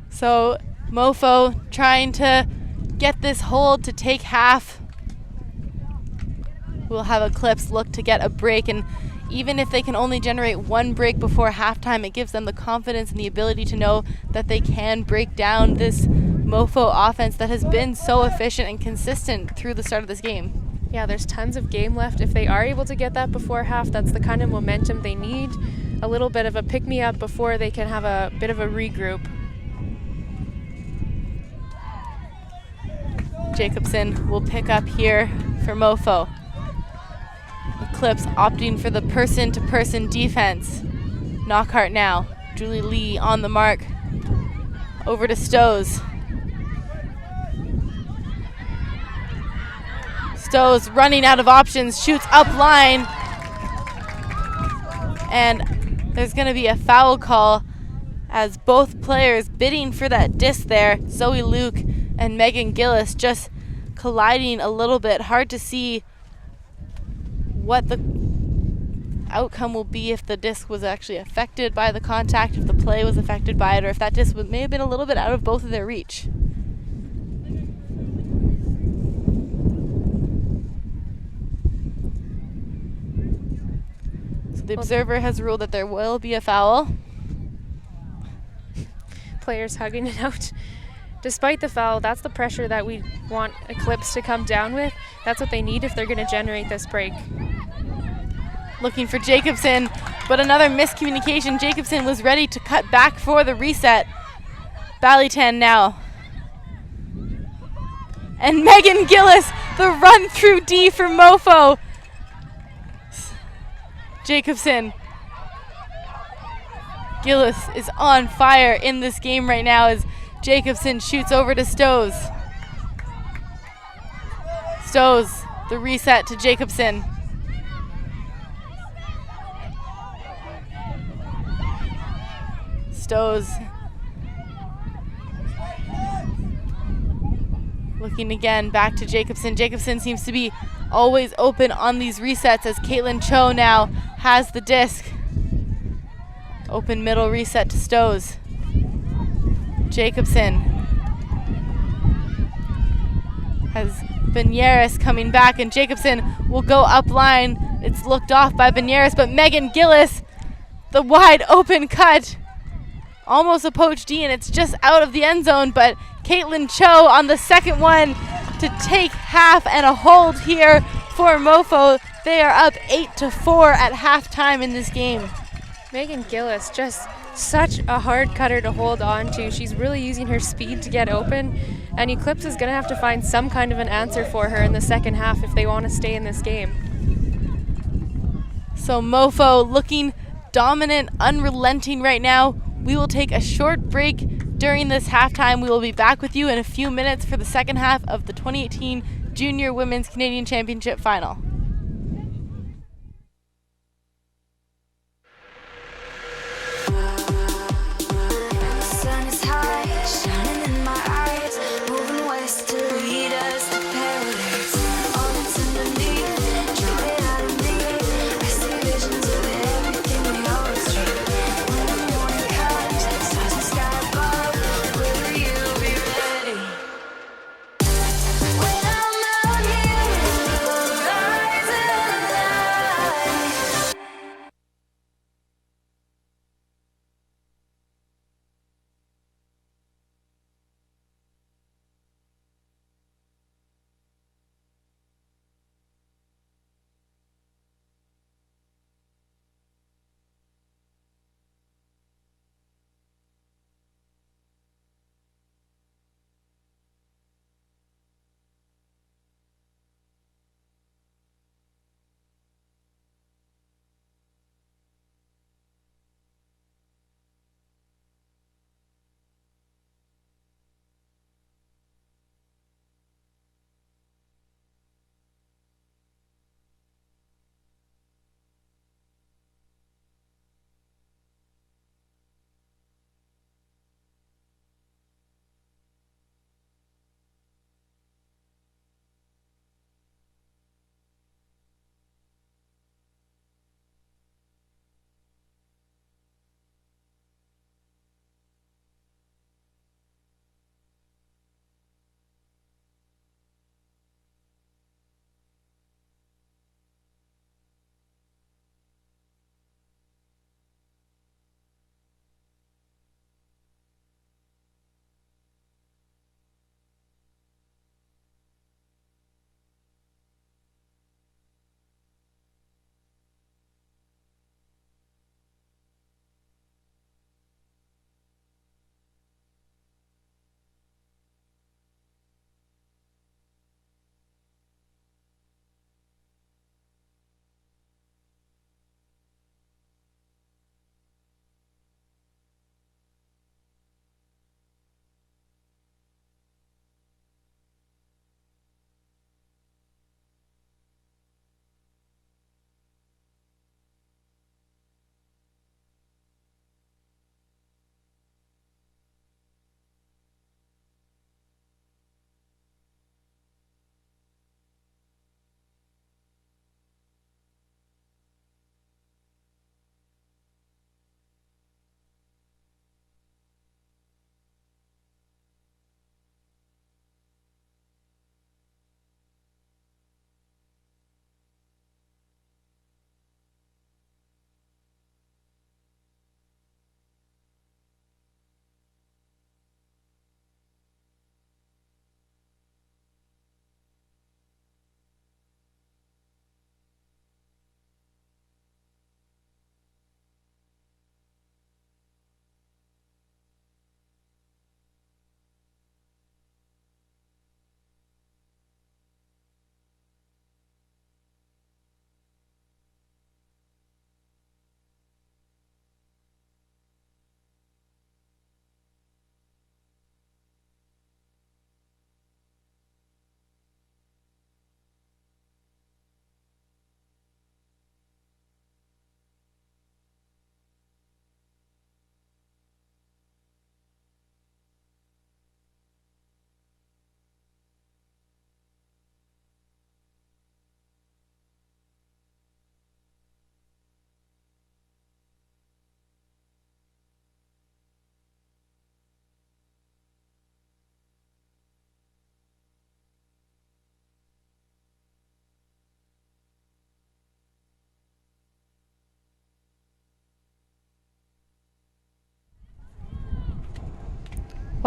So MOFO trying to get this hold to take half. We'll have Eclipse look to get a break, and even if they can only generate 1 break before halftime, it gives them the confidence and the ability to know that they can break down this MOFO offense that has been so efficient and consistent through the start of this game. Yeah, there's tons of game left. If they are able to get that before half, that's the kind of momentum they need. A little bit of a pick-me-up before they can have a bit of a regroup. Jacobson will pick up here for MOFO. Eclipse opting for the person-to-person defense. Knockhart now. Julie Lee on the mark. Over to Stows. Stows running out of options, shoots up line. And there's going to be a foul call as both players bidding for that disc there. Zoe Luke and Megan Gillis just colliding a little bit. Hard to see what the outcome will be if the disc was actually affected by the contact, if the play was affected by it, or if that disc may have been a little bit out of both of their reach. So the observer has ruled that there will be a foul. Players hugging it out. Despite the foul, that's the pressure that we want Eclipse to come down with. That's what they need if they're going to generate this break. looking for Jacobson, but another miscommunication. Jacobson was ready to cut back for the reset. Ballytan now. And Megan Gillis, the run through D for MOFO. Jacobson. Gillis is on fire in this game right now as Jacobson shoots over to Stows. Stows, the reset to Jacobson. Stows looking again back to Jacobson. Jacobson seems to be always open on these resets as Caitlin Cho now has the disc. Open middle reset to Stows. Jacobson has Benares coming back, and Jacobson will go up line. It's looked off by Benares, but Megan Gillis, the wide open cut. Almost a poach D, and it's just out of the end zone, but Caitlin Cho on the second one to take half and a hold here for MOFO. They are up 8-4 at halftime in this game. Megan Gillis, just such a hard cutter to hold on to. She's really using her speed to get open, and Eclipse is going to have to find some kind of an answer for her in the second half if they want to stay in this game. So MOFO looking dominant, unrelenting right now. We will take a short break during this halftime. We will be back with you in a few minutes for the second half of the 2018 Junior Women's Canadian Championship Final.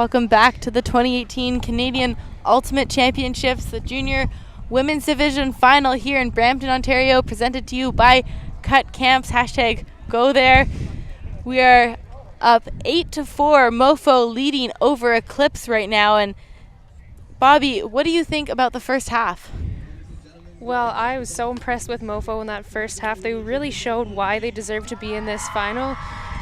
Welcome back to the 2018 Canadian Ultimate Championships, the Junior Women's Division Final here in Brampton, Ontario, presented to you by CUC Camps. Hashtag go there. We are up 8-4, MOFO leading over Eclipse right now. And Bobby, what do you think about the first half? Well, I was so impressed with MOFO in that first half. They really showed why they deserve to be in this final.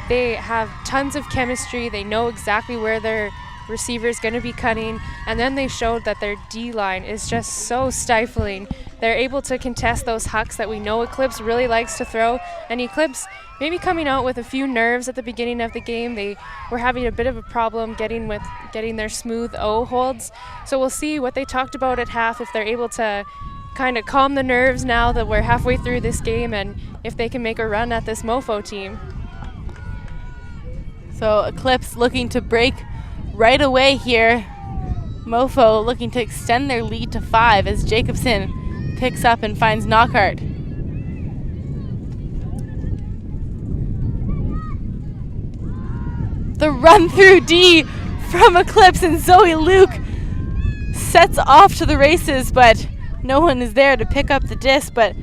They have tons of chemistry. They know exactly where their receiver is going to be cutting, and then they showed that their D-line is just so stifling. They're able to contest those hucks that we know Eclipse really likes to throw, and Eclipse maybe coming out with a few nerves at the beginning of the game. They were having a bit of a problem getting their smooth O holds, so we'll see what they talked about at half, if they're able to kind of calm the nerves now that we're halfway through this game, and if they can make a run at this MOFO team. So Eclipse looking to break right away here. MOFO looking to extend their lead to 5 as Jacobson picks up and finds Knockhart. The run through D from Eclipse, and Zoe Luke sets off to the races, but no one is there to pick up the disc. But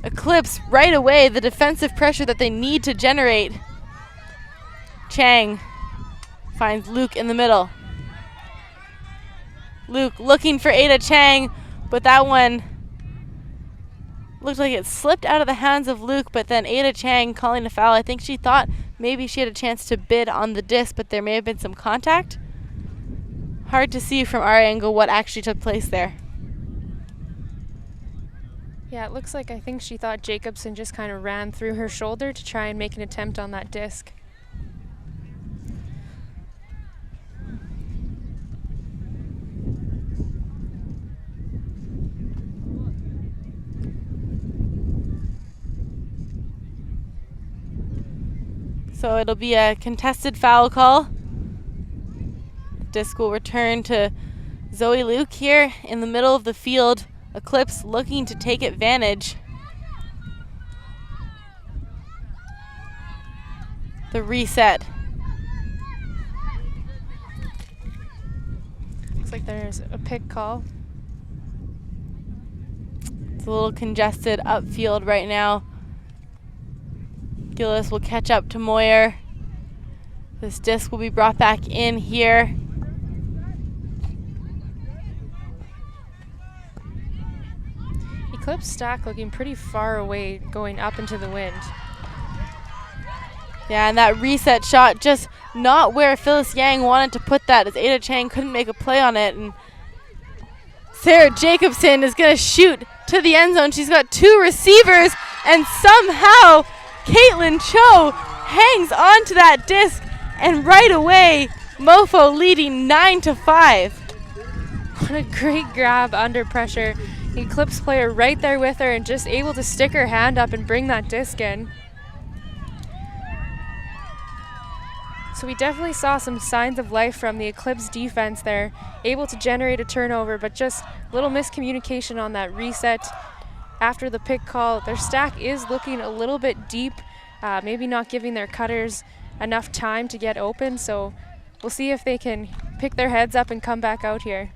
Eclipse right away, the defensive pressure that they need to generate. Chang finds Luke in the middle. Luke looking for Ada Chang, but that one looked like it slipped out of the hands of Luke, but then Ada Chang calling a foul. I think she thought maybe she had a chance to bid on the disc, but there may have been some contact. Hard to see from our angle what actually took place there. Yeah, it looks like I think she thought Jacobson just kind of ran through her shoulder to try and make an attempt on that disc. So it'll be a contested foul call. Disc will return to Zoe Luke here in the middle of the field. Eclipse looking to take advantage. The reset. Looks like there's a pick call. It's a little congested upfield right now. Gillis will catch up to Moyer. This disc will be brought back in here. Eclipse stack looking pretty far away going up into the wind. Yeah, and that reset shot just not where Phyllis Yang wanted to put that, as Ada Chang couldn't make a play on it. And Sarah Jacobson is going to shoot to the end zone. She's got 2 receivers, and somehow Caitlin Cho hangs on to that disc, and right away, MOFO leading 9-5. What a great grab under pressure. Eclipse player right there with her and just able to stick her hand up and bring that disc in. So we definitely saw some signs of life from the Eclipse defense there, able to generate a turnover, but just little miscommunication on that reset. After the pick call, their stack is looking a little bit deep, maybe not giving their cutters enough time to get open, so we'll see if they can pick their heads up and come back out here.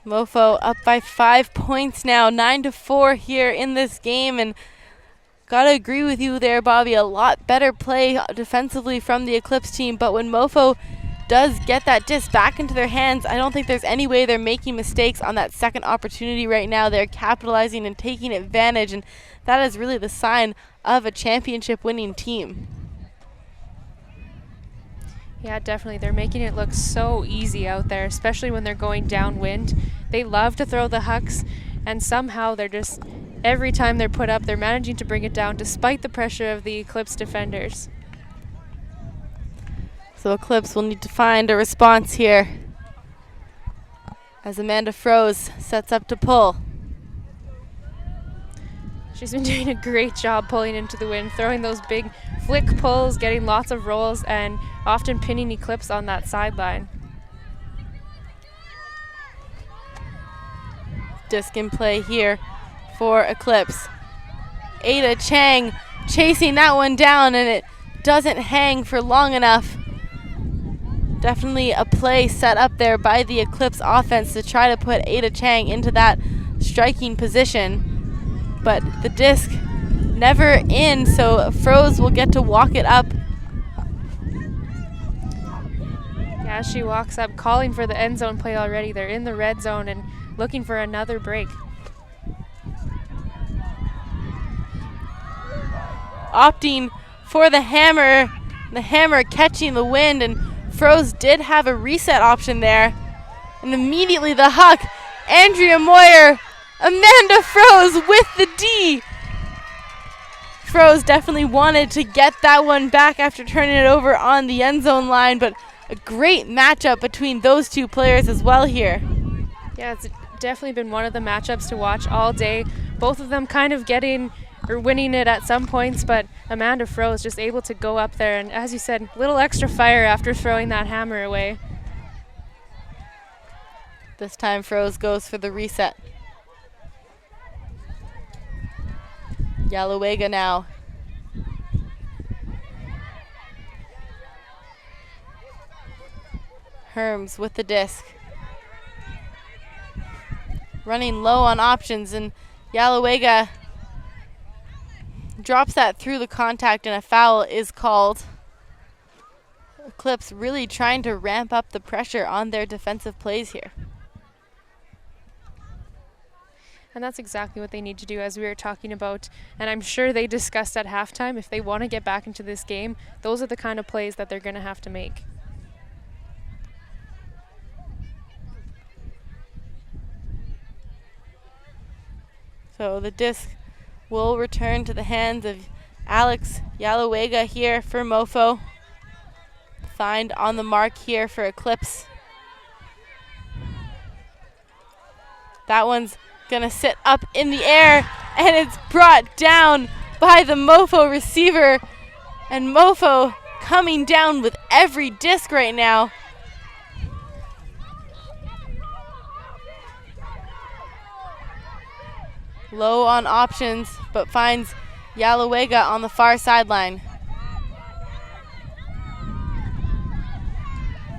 MOFO up by 5 points now, 9-4 here in this game, and gotta agree with you there, Bobby. A lot better play defensively from the Eclipse team, but when MOFO does get that disc back into their hands, I don't think there's any way they're making mistakes on that second opportunity right now. They're capitalizing and taking advantage, and that is really the sign of a championship winning team. Yeah, definitely. They're making it look so easy out there, especially when they're going downwind. They love to throw the hucks, and somehow they're just, every time they're put up, they're managing to bring it down despite the pressure of the Eclipse defenders. So Eclipse will need to find a response here as Amanda Froese sets up to pull. She's been doing a great job pulling into the wind, throwing those big flick pulls, getting lots of rolls, and often pinning Eclipse on that sideline. Disc in play here for Eclipse. Ada Chang chasing that one down, and it doesn't hang for long enough. Definitely a play set up there by the Eclipse offense to try to put Ada Chang into that striking position. But the disc never in, so Froze will get to walk it up. Yeah, she walks up, calling for the end zone play already. They're in the red zone and looking for another break. Opting for the hammer catching the wind, and Froze did have a reset option there. And immediately the huck, Andrea Moyer, Amanda Froze with the D. Froze definitely wanted to get that one back after turning it over on the end zone line, but a great matchup between those two players as well here. Yeah, it's definitely been one of the matchups to watch all day. Both of them kind of getting or winning it at some points, but Amanda Froze just able to go up there and, as you said, a little extra fire after throwing that hammer away. This time Froze goes for the reset. Yalowega now. Herms with the disc. Running low on options, and Yalowega drops that through the contact, and a foul is called. Eclipse really trying to ramp up the pressure on their defensive plays here. And that's exactly what they need to do, as we were talking about. And I'm sure they discussed at halftime, if they want to get back into this game, those are the kind of plays that they're going to have to make. So the disc will return to the hands of Alex Yalowega here for MOFO. Find on the mark here for Eclipse. That one's gonna sit up in the air, and it's brought down by the MOFO receiver. And MOFO coming down with every disc right now. Low on options, but finds Yalowega on the far sideline.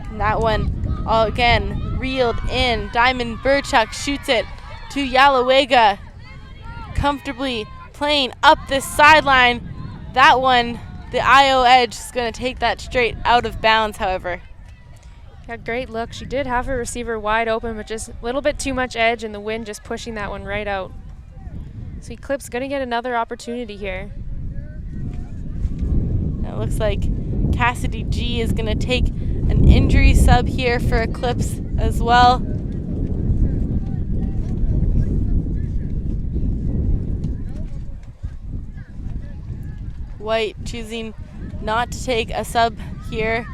And that one, again, reeled in. Diamond Burchuk shoots it to Yalowega. Comfortably playing up this sideline. That one, the IO edge, is going to take that straight out of bounds, however. Yeah, great look. She did have her receiver wide open, but just a little bit too much edge, and the wind just pushing that one right out. So Eclipse going to get another opportunity here. It looks like Cassidy G is going to take an injury sub here for Eclipse as well. White choosing not to take a sub here.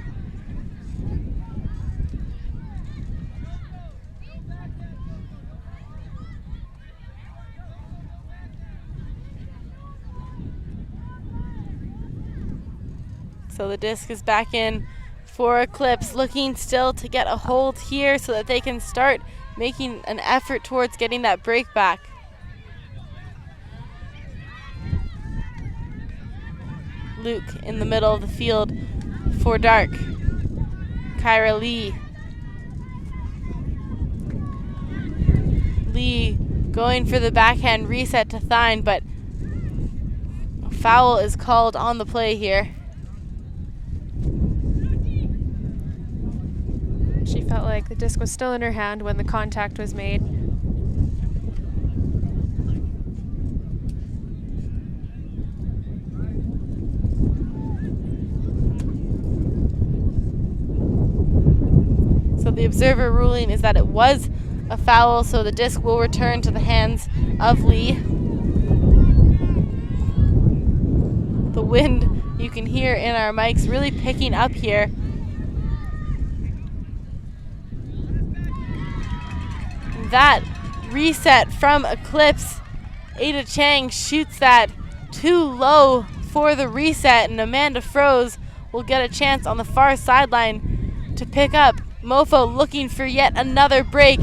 So the disc is back in for Eclipse, looking still to get a hold here so that they can start making an effort towards getting that break back. Luke in the middle of the field for Dark. Kyra Lee. Lee going for the backhand reset to Thine, but a foul is called on the play here. She felt like the disc was still in her hand when the contact was made. So the observer ruling is that it was a foul, so the disc will return to the hands of Lee. The wind you can hear in our mics really picking up here. That reset from Eclipse. Ada Chang shoots that too low for the reset, and Amanda Froze will get a chance on the far sideline to pick up. MOFO looking for yet another break.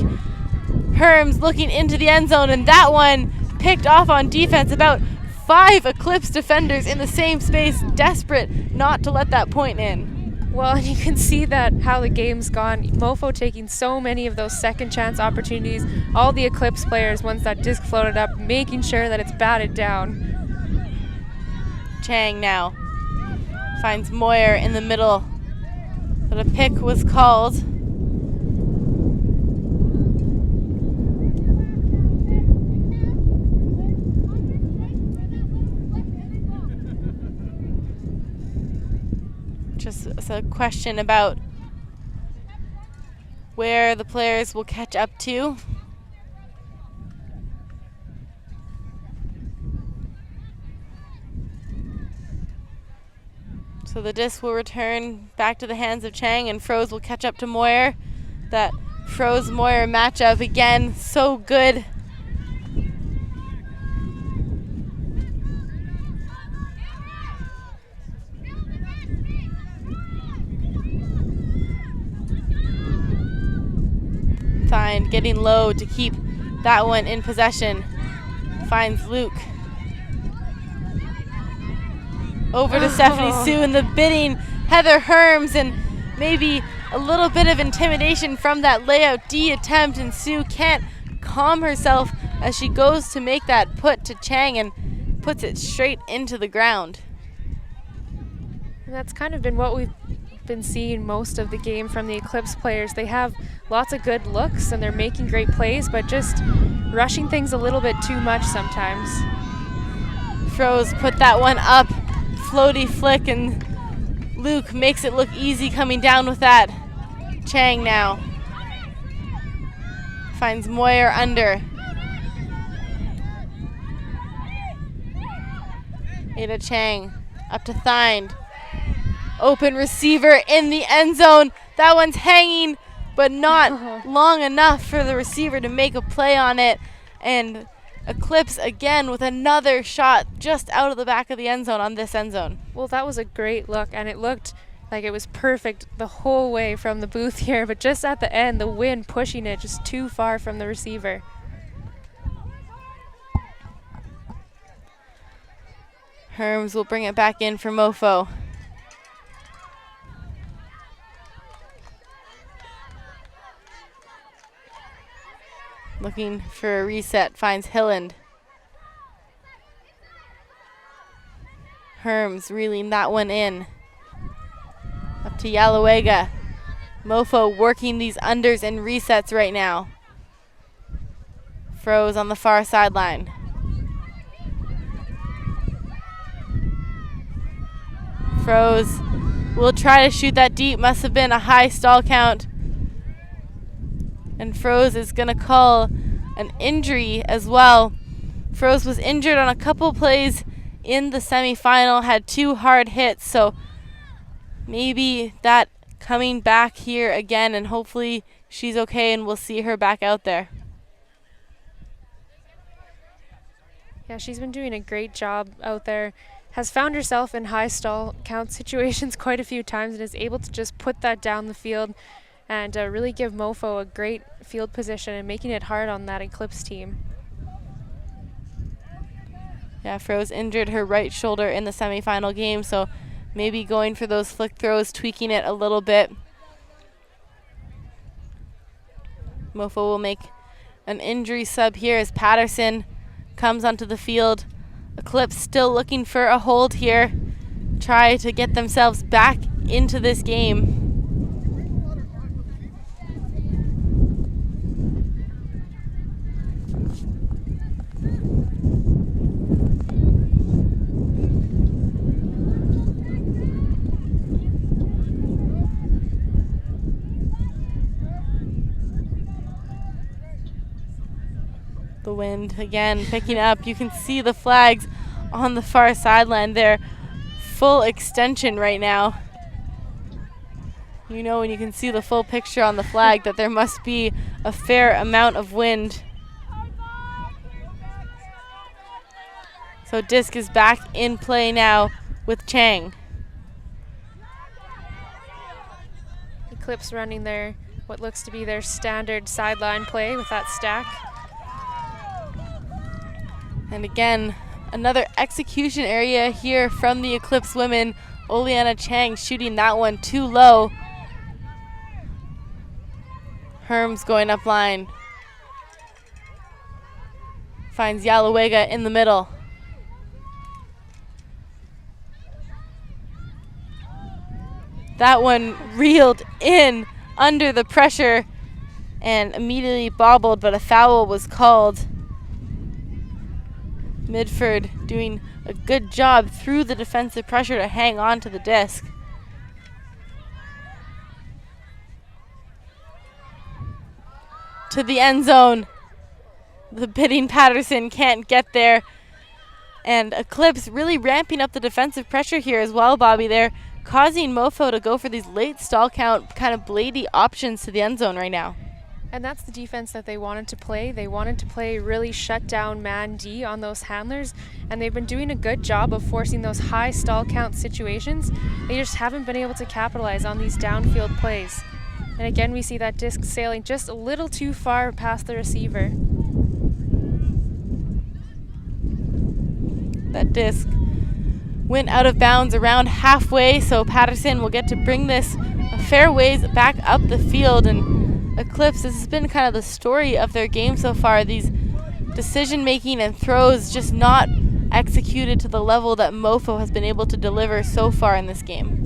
Herms looking into the end zone, and that one picked off on defense. About 5 Eclipse defenders in the same space, desperate not to let that point in. Well, and you can see that how the game's gone. MOFO taking so many of those second chance opportunities. All the Eclipse players, once that disc floated up, making sure that it's batted down. Chang now finds Moyer in the middle, but a pick was called. Just a question about where the players will catch up to. So the disc will return back to the hands of Chang, and Froze will catch up to Moyer. That Froze-Moyer matchup, again, so good. Find getting low to keep that one in possession. Finds Luke. Over to Stephanie Sue in the bidding. Heather Herms, and maybe a little bit of intimidation from that layout D attempt, and Sue can't calm herself as she goes to make that put to Chang and puts it straight into the ground. And that's kind of been what we've been seeing most of the game from the Eclipse players. They have lots of good looks and they're making great plays, but just rushing things a little bit too much sometimes. Froze put that one up, floaty flick, and Luke makes it look easy coming down with that. Chang now finds Moyer under. Ada Chang up to Thind. Open receiver in the end zone. That one's hanging, but not long enough for the receiver to make a play on it. And Eclipse again with another shot just out of the back of the end zone on this end zone. Well, that was a great look, and it looked like it was perfect the whole way from the booth here, but just at the end, the wind pushing it just too far from the receiver. Herms will bring it back in for MOFO. Looking for a reset, finds Hilland. Herms reeling that one in. Up to Yalawega. MOFO working these unders and resets right now. Froze on the far sideline. Froze will try to shoot that deep. Must have been a high stall count. And Froze is going to call an injury as well. Froze was injured on a couple plays in the semifinal, had 2 hard hits, so maybe that coming back here again, and hopefully she's okay and we'll see her back out there. Yeah, she's been doing a great job out there. Has found herself in high stall count situations quite a few times and is able to just put that down the field and really give MOFO a great field position and making it hard on that Eclipse team. Yeah, Froze injured her right shoulder in the semifinal game, so maybe going for those flick throws, tweaking it a little bit. MOFO will make an injury sub here as Patterson comes onto the field. Eclipse still looking for a hold here. Try to get themselves back into this game. The wind again picking up. You can see the flags on the far sideline. They're full extension right now. You know when you can see the full picture on the flag that there must be a fair amount of wind. So disc is back in play now with Chang. Eclipse running their what looks to be their standard sideline play with that stack. And again, another execution area here from the Eclipse women. Oleana Chang shooting that one too low. Herms going up line. Finds Yalawega in the middle. That one reeled in under the pressure and immediately bobbled, but a foul was called. Midford doing a good job through the defensive pressure to hang on to the disc. To the end zone. The bidding Patterson can't get there. And Eclipse really ramping up the defensive pressure here as well, Bobby. They're causing MOFO to go for these late stall count kind of bladey options to the end zone right now. And that's the defense that they wanted to play. They wanted to play really shut down man D on those handlers, and they've been doing a good job of forcing those high stall count situations. They just haven't been able to capitalize on these downfield plays. And again, we see that disc sailing just a little too far past the receiver. That disc went out of bounds around halfway, so Patterson will get to bring this a fair ways back up the field. And Eclipse, this has been kind of the story of their game so far. These decision making and throws just not executed to the level that MOFO has been able to deliver so far in this game.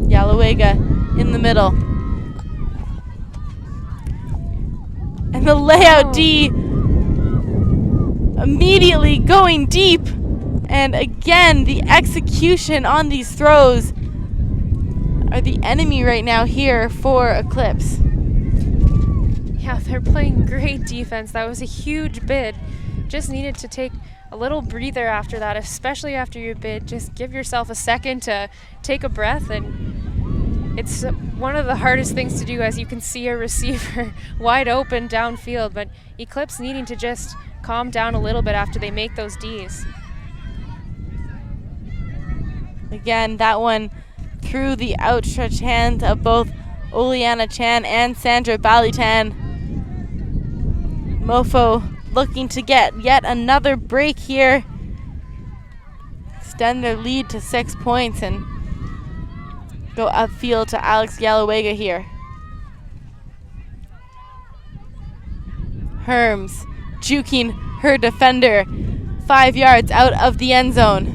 Yalawega in the middle. And the layout D immediately going deep. And again, the execution on these throws are the enemy right now here for Eclipse. Yeah, they're playing great defense. That was a huge bid. Just needed to take a little breather after that, especially after your bid. Just give yourself a second to take a breath, and it's one of the hardest things to do, as you can see a receiver wide open downfield, but Eclipse needing to just calm down a little bit after they make those Ds. Again, that one through the outstretched hands of both Oleana Chan and Sandra Balitan. MOFO looking to get yet another break here. Extend their lead to 6 points and go upfield to Alex Yalawega here. Herms juking her defender 5 yards out of the end zone.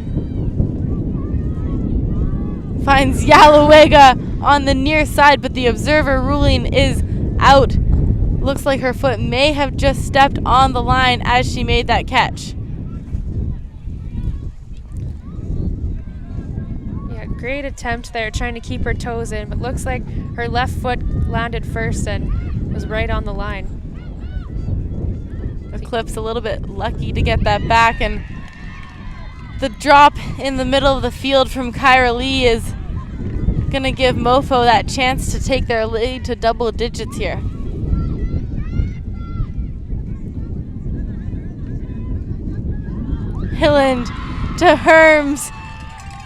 Finds Yalawega on the near side, but the observer ruling is out. Looks like her foot may have just stepped on the line as she made that catch. Yeah, great attempt there trying to keep her toes in, but looks like her left foot landed first and was right on the line. Eclipse a little bit lucky to get that back, and the drop in the middle of the field from Kyra Lee is going to give MOFO that chance to take their lead to double digits here. Hilland to Herms.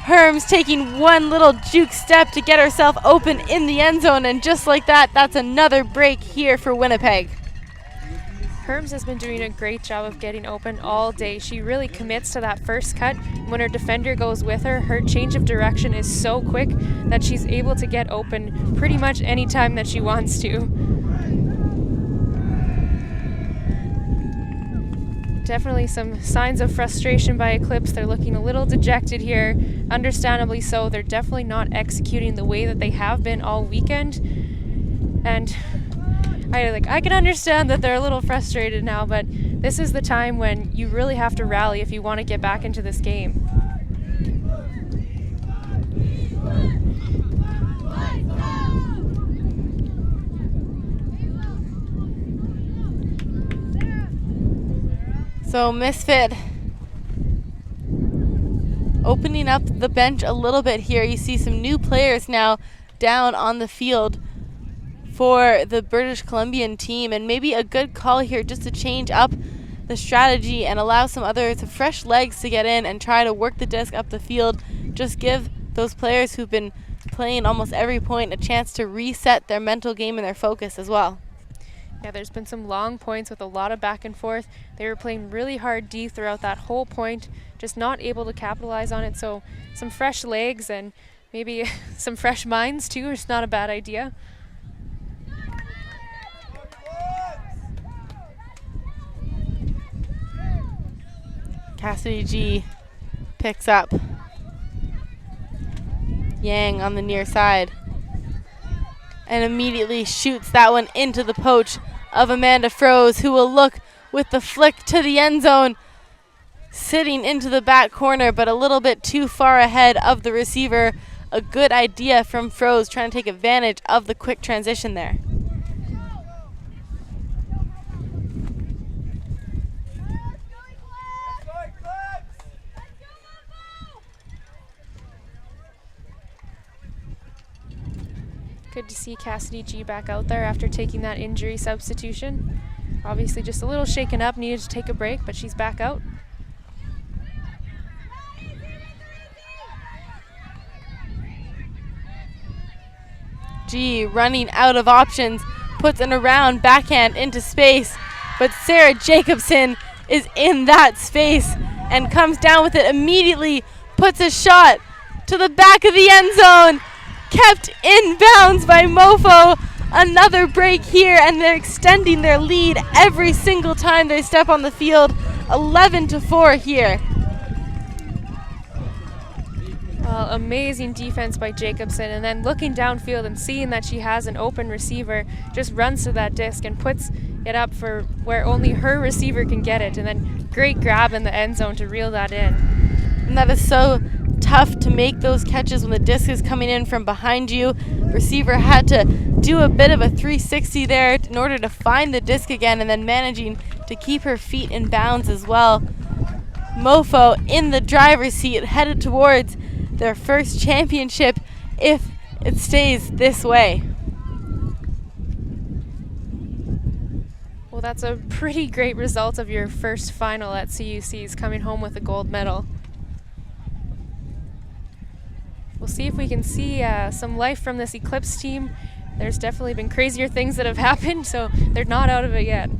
Herms taking one little juke step to get herself open in the end zone, and just like that, that's another break here for Winnipeg. Herms has been doing a great job of getting open all day. She really commits to that first cut. When her defender goes with her, her change of direction is so quick that she's able to get open pretty much any time that she wants to. Definitely some signs of frustration by Eclipse. They're looking a little dejected here, understandably so. They're definitely not executing the way that they have been all weekend. And I can understand that they're a little frustrated now, but this is the time when you really have to rally if you want to get back into this game. So Misfit opening up the bench a little bit here. You see some new players now down on the field for the British Columbian team, and maybe a good call here just to change up the strategy and allow some other fresh legs to get in and try to work the disc up the field. Just give those players who've been playing almost every point a chance to reset their mental game and their focus as well. Yeah, there's been some long points with a lot of back and forth. They were playing really hard D throughout that whole point, just not able to capitalize on it. So some fresh legs and maybe some fresh minds too is not a bad idea. Cassidy G picks up. Yang on the near side. And immediately shoots that one into the poach of Amanda Froese, who will look with the flick to the end zone, sitting into the back corner, but a little bit too far ahead of the receiver. A good idea from Froese, trying to take advantage of the quick transition there. Good to see Cassidy G back out there after taking that injury substitution. Obviously just a little shaken up, needed to take a break, but she's back out. G running out of options, puts an around backhand into space, but Sarah Jacobson is in that space and comes down with it immediately, puts a shot to the back of the end zone. Kept in bounds by MOFO. Another break here, and they're extending their lead every single time they step on the field. 11-4 here. Well, amazing defense by Jacobson, and then looking downfield and seeing that she has an open receiver, just runs to that disc and puts it up for where only her receiver can get it, and then great grab in the end zone to reel that in. And that is so tough to make those catches when the disc is coming in from behind you. Receiver had to do a bit of a 360 there in order to find the disc again, and then managing to keep her feet in bounds as well. MOFO in the driver's seat, headed towards their first championship if it stays this way. Well, that's a pretty great result of your first final at CUC's, coming home with a gold medal. We'll see if we can see some life from this Eclipse team. There's definitely been crazier things that have happened, so they're not out of it yet.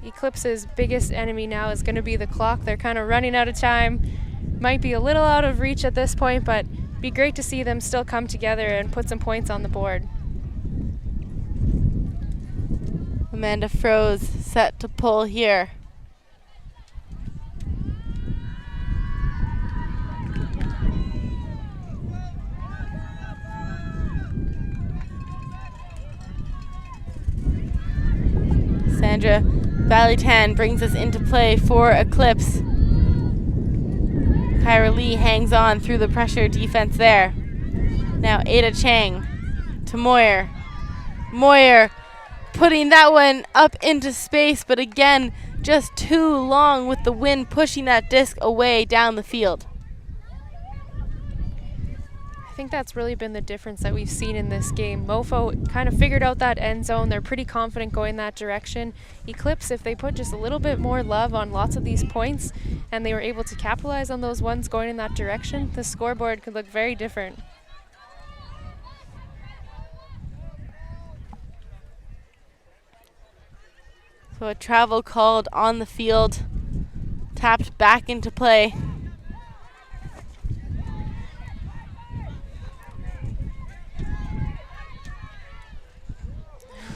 Eclipse's biggest enemy now is going to be the clock. They're kind of running out of time. Might be a little out of reach at this point, but it'd be great to see them still come together and put some points on the board. Amanda Froese set to pull here. Sandra Valitan brings us into play for Eclipse. Kyra Lee hangs on through the pressure defense there. Now Ada Chang to Moyer. Moyer putting that one up into space, but again, just too long with the wind pushing that disc away down the field. I think that's really been the difference that we've seen in this game. MOFO kind of figured out that end zone. They're pretty confident going that direction. Eclipse, if they put just a little bit more love on lots of these points and they were able to capitalize on those ones going in that direction, the scoreboard could look very different. So a travel called on the field, tapped back into play.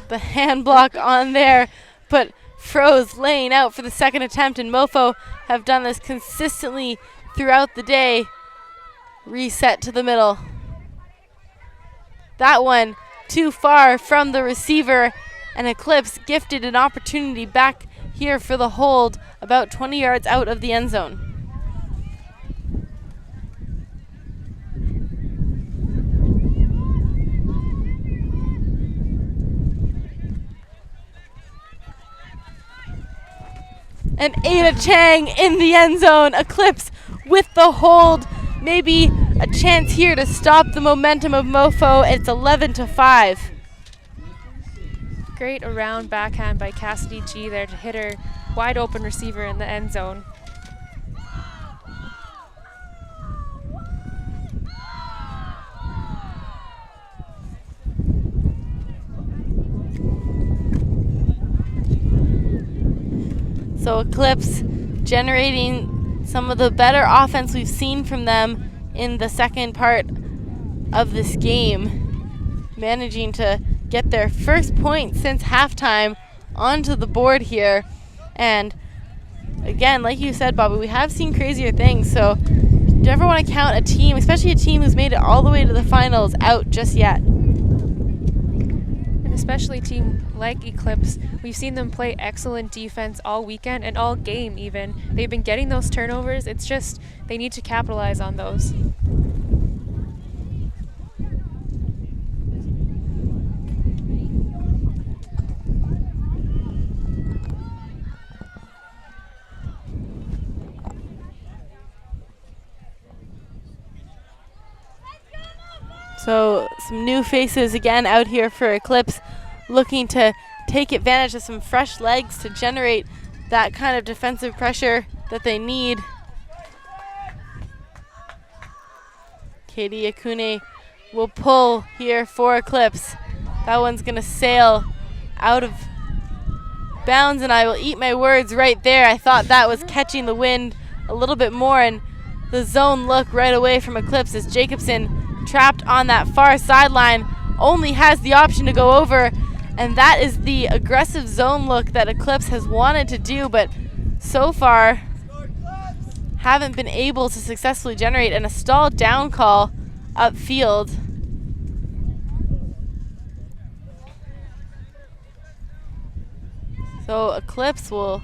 The hand block on there, but Froese laying out for the second attempt, and MOFO have done this consistently throughout the day. Reset to the middle. That one too far from the receiver, and Eclipse gifted an opportunity back here for the hold about 20 yards out of the end zone. And Ada Chang in the end zone. Eclipse with the hold. Maybe a chance here to stop the momentum of MOFO. It's 11-5. Great around backhand by Cassidy G there to hit her wide open receiver in the end zone. So Eclipse generating some of the better offense we've seen from them in the second part of this game, managing to get their first point since halftime onto the board here. And again, like you said, Bobby, we have seen crazier things, so you never want to count a team, especially a team who's made it all the way to the finals, out just yet. And especially a team like Eclipse, we've seen them play excellent defense all weekend and all game even. They've been getting those turnovers. It's just they need to capitalize on those. So some new faces again out here for Eclipse, looking to take advantage of some fresh legs to generate that kind of defensive pressure that they need. Katie Akune will pull here for Eclipse. That one's going to sail out of bounds, and I will eat my words right there. I thought that was catching the wind a little bit more, and the zone look right away from Eclipse as Jacobson, trapped on that far sideline, only has the option to go over, and that is the aggressive zone look that Eclipse has wanted to do, but so far haven't been able to successfully generate, and a stalled down call upfield. So Eclipse will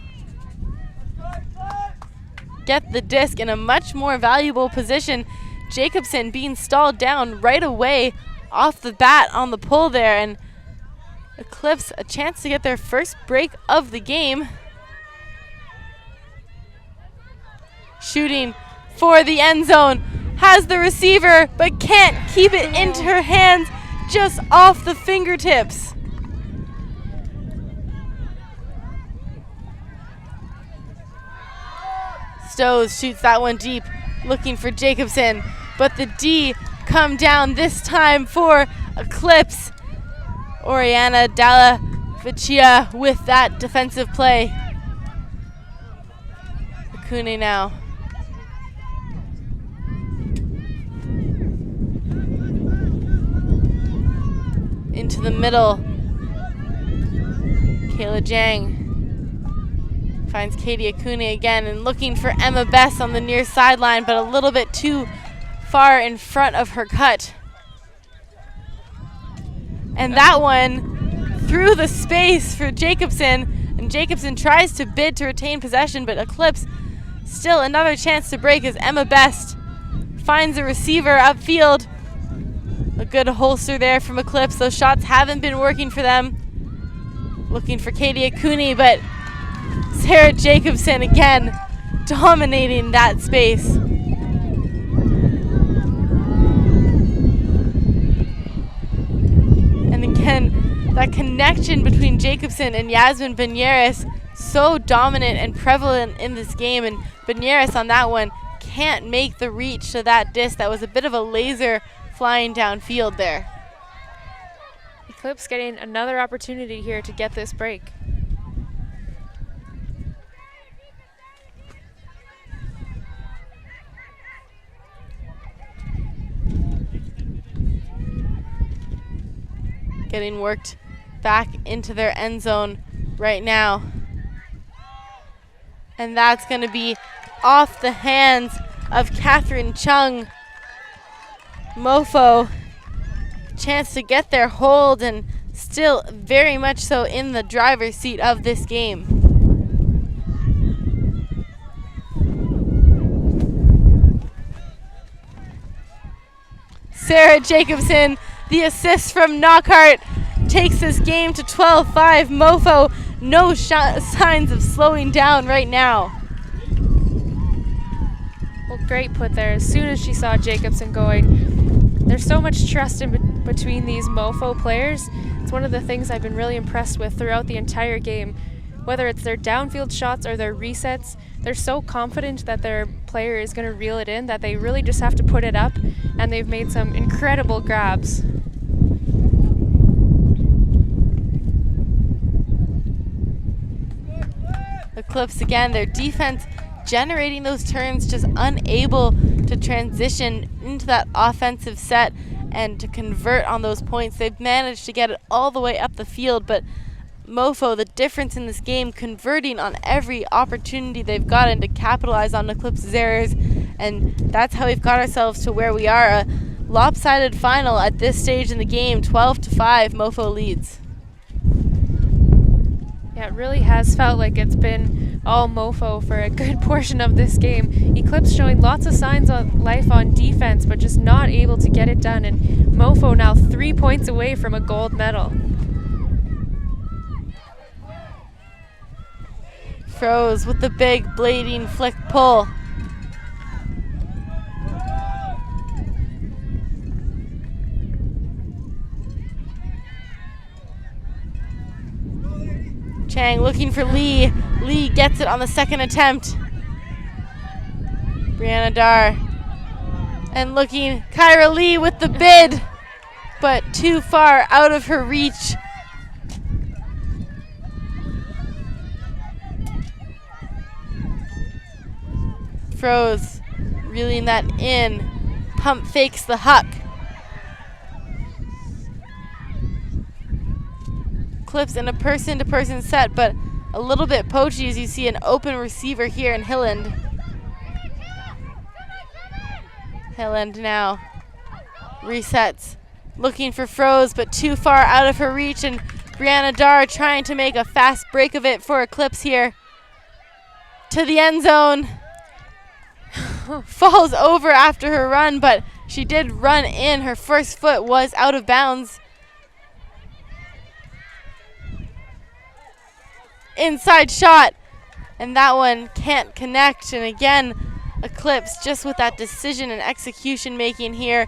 get the disc in a much more valuable position. Jacobson being stalled down right away off the bat on the pull there, and Eclipse a chance to get their first break of the game. Shooting for the end zone, has the receiver but can't keep it into her hands, just off the fingertips. Stows shoots that one deep, looking for Jacobson, but the D come down this time for Eclipse. Oriana Dalla Vecchia with that defensive play. Akune now. Into the middle. Kayla Jang finds Katie Akune again and looking for Emma Bess on the near sideline, but a little bit too far in front of her cut. And that one through the space for Jacobson, and Jacobson tries to bid to retain possession, but Eclipse still another chance to break as Emma Best finds a receiver upfield. A good holster there from Eclipse. Those shots haven't been working for them. Looking for Katie Akune, but Sarah Jacobson again dominating that space. And again, that connection between Jacobson and Yasmin Banyeres, so dominant and prevalent in this game, and Banyeres on that one can't make the reach to that disc. That was a bit of a laser flying downfield there. Eclipse getting another opportunity here to get this break. Getting worked back into their end zone right now. And that's going to be off the hands of Catherine Chung. MOFO, chance to get their hold and still very much so in the driver's seat of this game. Sarah Jacobson, the assist from Knockhart, takes this game to 12-5. MOFO, no signs of slowing down right now. Well, great put there. As soon as she saw Jacobson going, there's so much trust in between these MOFO players. It's one of the things I've been really impressed with throughout the entire game. Whether it's their downfield shots or their resets, they're so confident that their player is going to reel it in that they really just have to put it up, and they've made some incredible grabs. Eclipse again. Their defense generating those turns, just unable to transition into that offensive set and to convert on those points. They've managed to get it all the way up the field, but MOFO, the difference in this game, converting on every opportunity they've gotten to capitalize on Eclipse's errors, and that's how we've got ourselves to where we are. A lopsided final at this stage in the game, 12-5, MOFO leads. Yeah, it really has felt like it's been all MOFO for a good portion of this game. Eclipse showing lots of signs of life on defense, but just not able to get it done, and MOFO now 3 points away from a gold medal. Froze with the big blading flick pull. Chang looking for Lee. Lee gets it on the second attempt. Brianna Dar. And looking, Kyra Lee with the bid, but too far out of her reach. Froze, reeling that in. Pump fakes the huck. Eclipse in a person-to-person set, but a little bit poachy as you see an open receiver here in Hilland. Hilland now resets, looking for Froze, but too far out of her reach, and Brianna Dar trying to make a fast break of it for Eclipse here. To the end zone. Falls over after her run, but she did run in. Her first foot was out of bounds. Inside shot, and that one can't connect. And again, Eclipse just with that decision and execution making here.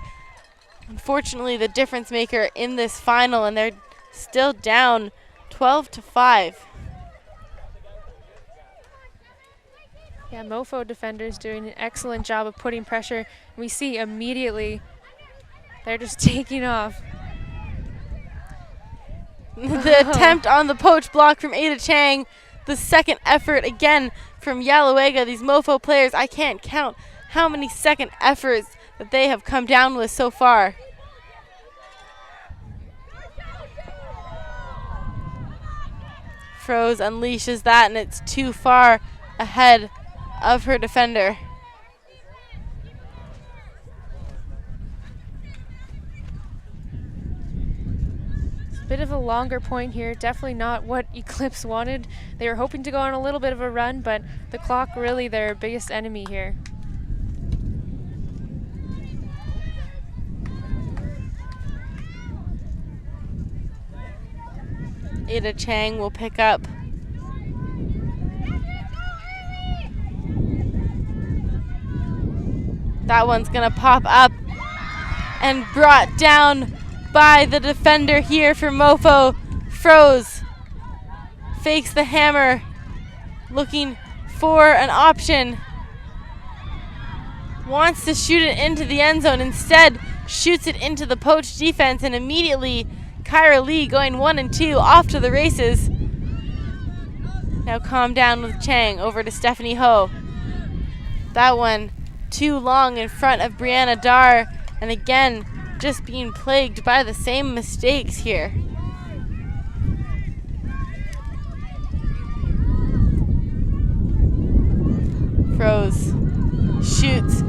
Unfortunately, the difference maker in this final, and they're still down 12-5. Yeah, MOFO defenders doing an excellent job of putting pressure. We see immediately they're just taking off. The attempt on the poach block from Ada Chang. The second effort again from Yalawaga. These MOFO players, I can't count how many second efforts that they have come down with so far. Froze unleashes that, and it's too far ahead of her defender. Bit of a longer point here, definitely not what Eclipse wanted. They were hoping to go on a little bit of a run, but the clock really their biggest enemy here. Ada Chang will pick up. That one's gonna pop up and brought down by the defender here for MOFO. Froze, fakes the hammer, looking for an option. Wants to shoot it into the end zone, instead shoots it into the poach defense, and immediately Kyra Lee going 1 and 2 off to the races. Now calm down with Chang, over to Stephanie Ho. That one too long in front of Brianna Dar, and again just being plagued by the same mistakes here. Froze, shoots,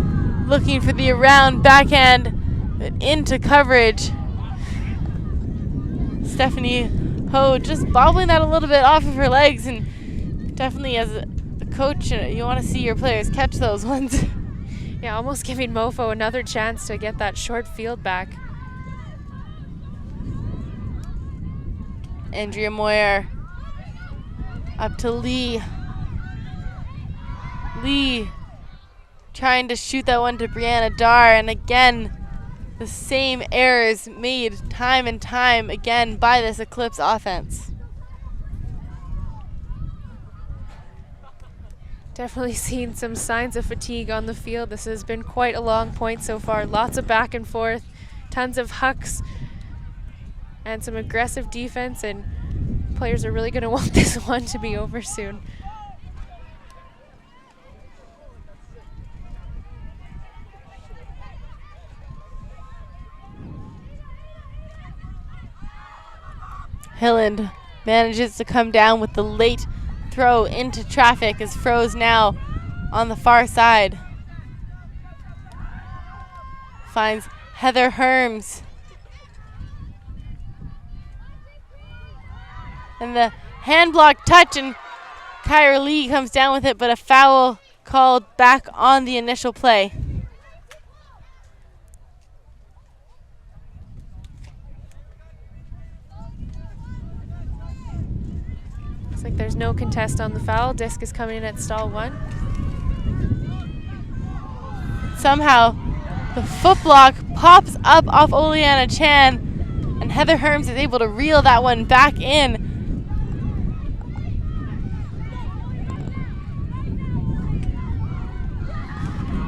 looking for the around backhand, but into coverage. Stephanie Ho just bobbling that a little bit off of her legs, and definitely as a coach, you want to see your players catch those ones. Yeah, almost giving MOFO another chance to get that short field back. Andrea Moyer up to Lee. Lee trying to shoot that one to Brianna Dar, and again the same errors made time and time again by this Eclipse offense. Definitely seen some signs of fatigue on the field. This has been quite a long point so far. Lots of back and forth, tons of hucks, and some aggressive defense, and players are really going to want this one to be over soon. Hilland manages to come down with the late throw into traffic as Froze now on the far side. Finds Heather Herms. And the hand block touch, and Kyra Lee comes down with it, but a foul called back on the initial play. Looks like there's no contest on the foul. Disc is coming in at stall 1. Somehow the foot block pops up off Oleana Chan, and Heather Herms is able to reel that one back in.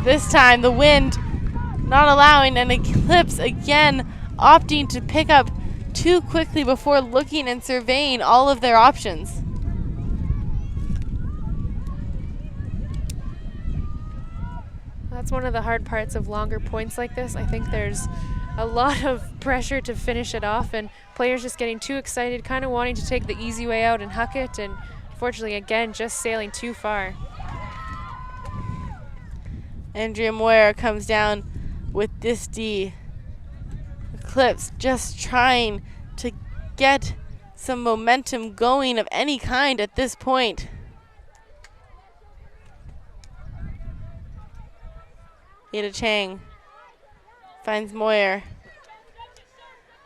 This time the wind not allowing, an Eclipse again opting to pick up too quickly before looking and surveying all of their options. That's one of the hard parts of longer points like this. I think there's a lot of pressure to finish it off, and players just getting too excited, kind of wanting to take the easy way out and huck it, and unfortunately, again, just sailing too far. Andrea Moyer comes down with this D. Eclipse just trying to get some momentum going of any kind at this point. Ada Chang finds Moyer.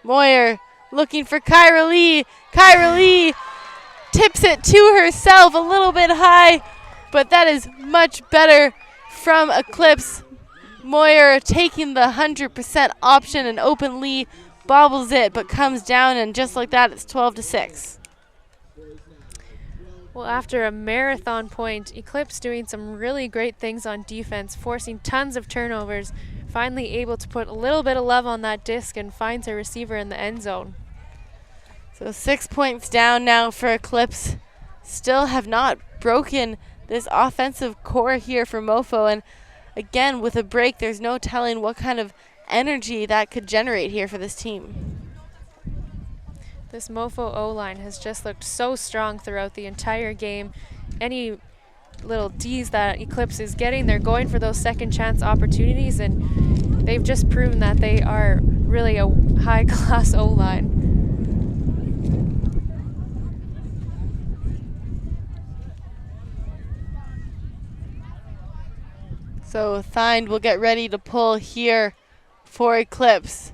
Moyer looking for Kyra Lee. Kyra Lee tips it to herself a little bit high, but that is much better from Eclipse. Moyer taking the 100% option, and open Lee bobbles it but comes down, and just like that it's 12-6. Well, after a marathon point, Eclipse doing some really great things on defense, forcing tons of turnovers, finally able to put a little bit of love on that disc and finds her receiver in the end zone. So 6 points down now for Eclipse. Still have not broken this offensive core here for MOFO, and again with a break there's no telling what kind of energy that could generate here for this team. This MOFO O-line has just looked so strong throughout the entire game. Any little D's that Eclipse is getting, they're going for those second chance opportunities, and they've just proven that they are really a high-class O-line. So Thind will get ready to pull here for Eclipse.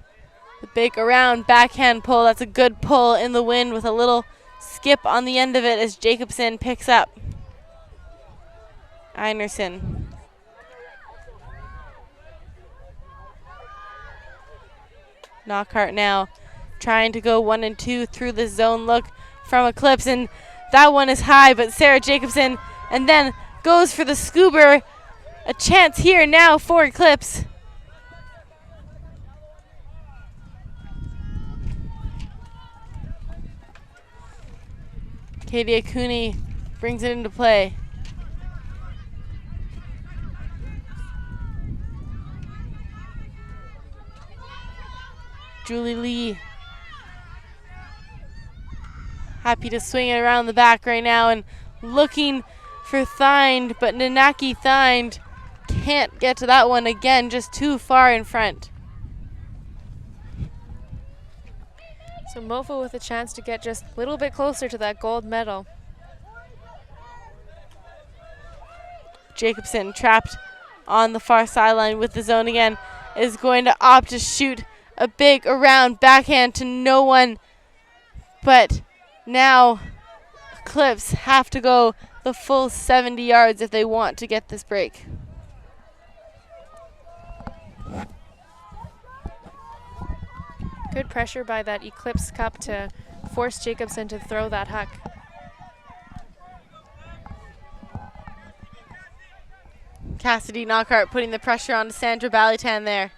The big around backhand pull, that's a good pull in the wind with a little skip on the end of it as Jacobson picks up. Einerson. Knockhart now trying to go 1 and 2 through the zone look from Eclipse, and that one is high, but Sarah Jacobson and then goes for the scuba. A chance here now for Eclipse. Katie Akuni brings it into play. Julie Lee happy to swing it around the back right now and looking for Thind, but Nanaki Thind can't get to that one again, just too far in front. So MOFO with a chance to get just a little bit closer to that gold medal. Jacobson trapped on the far sideline with the zone again, is going to opt to shoot a big around backhand to no one, but now Eclipse have to go the full 70 yards if they want to get this break. Good pressure by that Eclipse cup to force Jacobson to throw that huck. Cassidy Knockhart putting the pressure on Sandra Balitan there.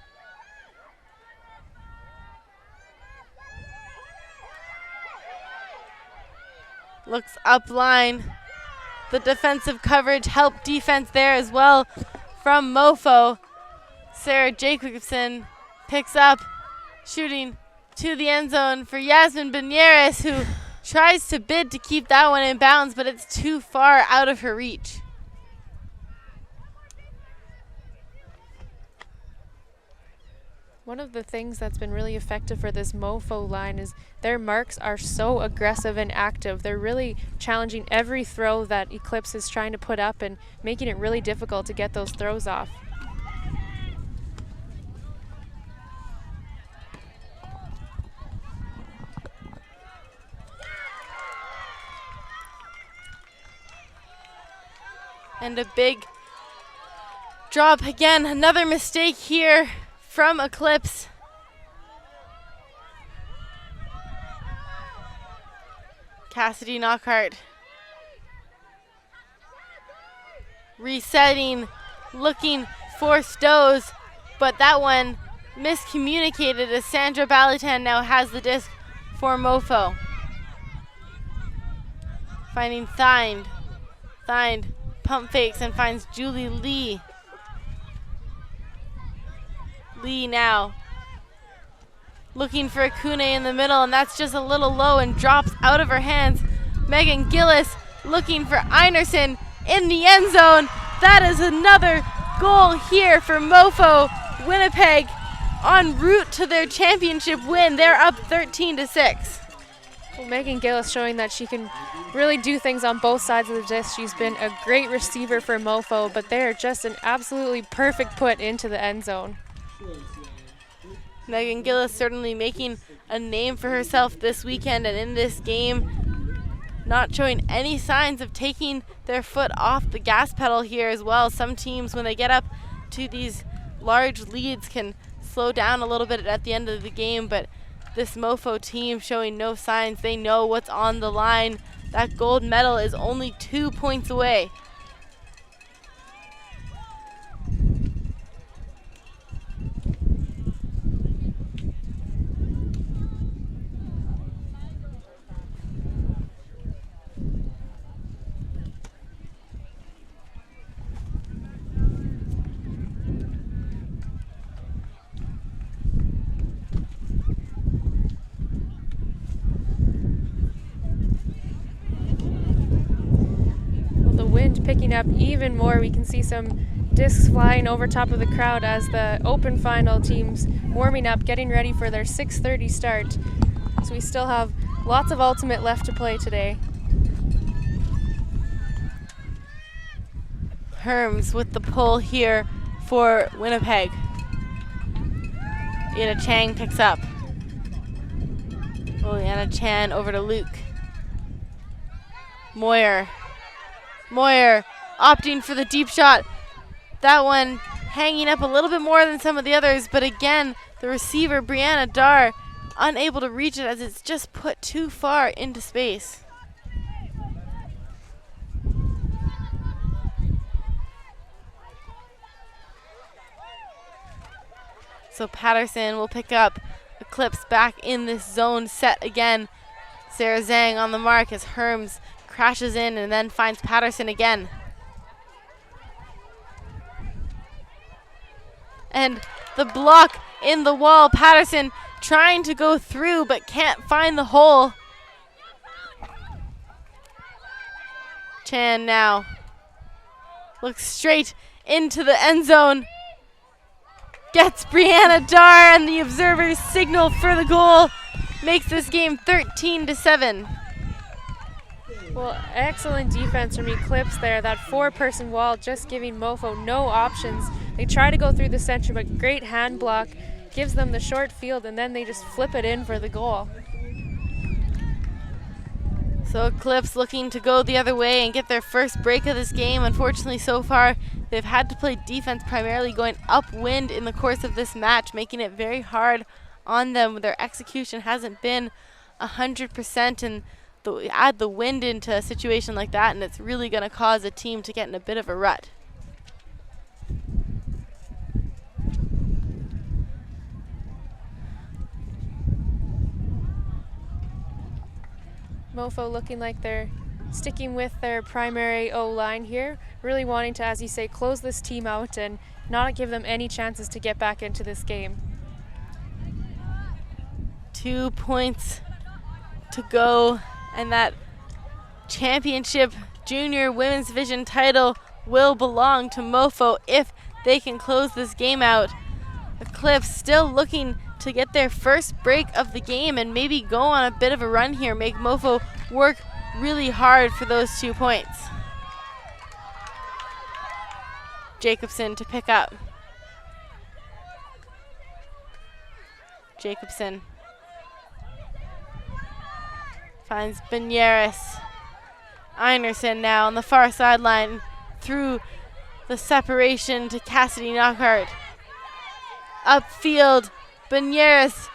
Looks up line. The defensive coverage helped defense there as well from MOFO. Sarah Jacobson picks up, shooting to the end zone for Yasmin Benieres, who tries to bid to keep that one in bounds, but it's too far out of her reach. One of the things that's been really effective for this MOFO line is their marks are so aggressive and active. They're really challenging every throw that Eclipse is trying to put up and making it really difficult to get those throws off. And a big drop again. Another mistake here from Eclipse. Cassidy Knockhart resetting, looking for Stows, but that one miscommunicated as Sandra Balitan now has the disc for MOFO. Finding Thind pump fakes and finds Julie Lee. Lee now looking for Akune in the middle, and that's just a little low and drops out of her hands. Megan Gillis looking for Einerson in the end zone. That is another goal here for MOFO. Winnipeg en route to their championship win. They're up 13-6. Well, Megan Gillis showing that she can really do things on both sides of the disc. She's been a great receiver for MOFO, but they're just an absolutely perfect put into the end zone. Megan Gillis certainly making a name for herself this weekend and in this game, not showing any signs of taking their foot off the gas pedal here as well. Some teams, when they get up to these large leads, can slow down a little bit at the end of the game, but this MOFO team showing no signs. They know what's on the line. That gold medal is only 2 points away. Picking up even more. We can see some discs flying over top of the crowd as the open final teams warming up, getting ready for their 6:30 start. So we still have lots of ultimate left to play today. Herms with the pull here for Winnipeg. Anna Chang picks up. Anna Chan over to Luke. Moyer opting for the deep shot. That one hanging up a little bit more than some of the others, but again, the receiver, Brianna Dar, unable to reach it as it's just put too far into space. So Patterson will pick up. Eclipse back in this zone set again. Sarah Zhang on the mark as Herms crashes in and then finds Patterson again. And the block in the wall. Patterson trying to go through but can't find the hole. Chan now looks straight into the end zone. Gets Brianna Dar, and the observers signal for the goal. Makes this game 13-7. Well, excellent defense from Eclipse there. That four-person wall just giving MOFO no options. They try to go through the center, but great hand block gives them the short field, and then they just flip it in for the goal. So Eclipse looking to go the other way and get their first break of this game. Unfortunately, so far, they've had to play defense primarily going upwind in the course of this match, making it very hard on them. Their execution hasn't been 100%, and add the wind into a situation like that, and it's really going to cause a team to get in a bit of a rut. MOFO looking like they're sticking with their primary O-line here, really wanting to, as you say, close this team out and not give them any chances to get back into this game. 2 points to go And that championship junior women's division title will belong to MOFO if they can close this game out. Eclipse still looking to get their first break of the game and maybe go on a bit of a run here, make MOFO work really hard for those 2 points. Jacobson to pick up. Jacobson finds Benares. Einerson now on the far sideline through the separation to Cassidy Knockhart. Upfield, Benares.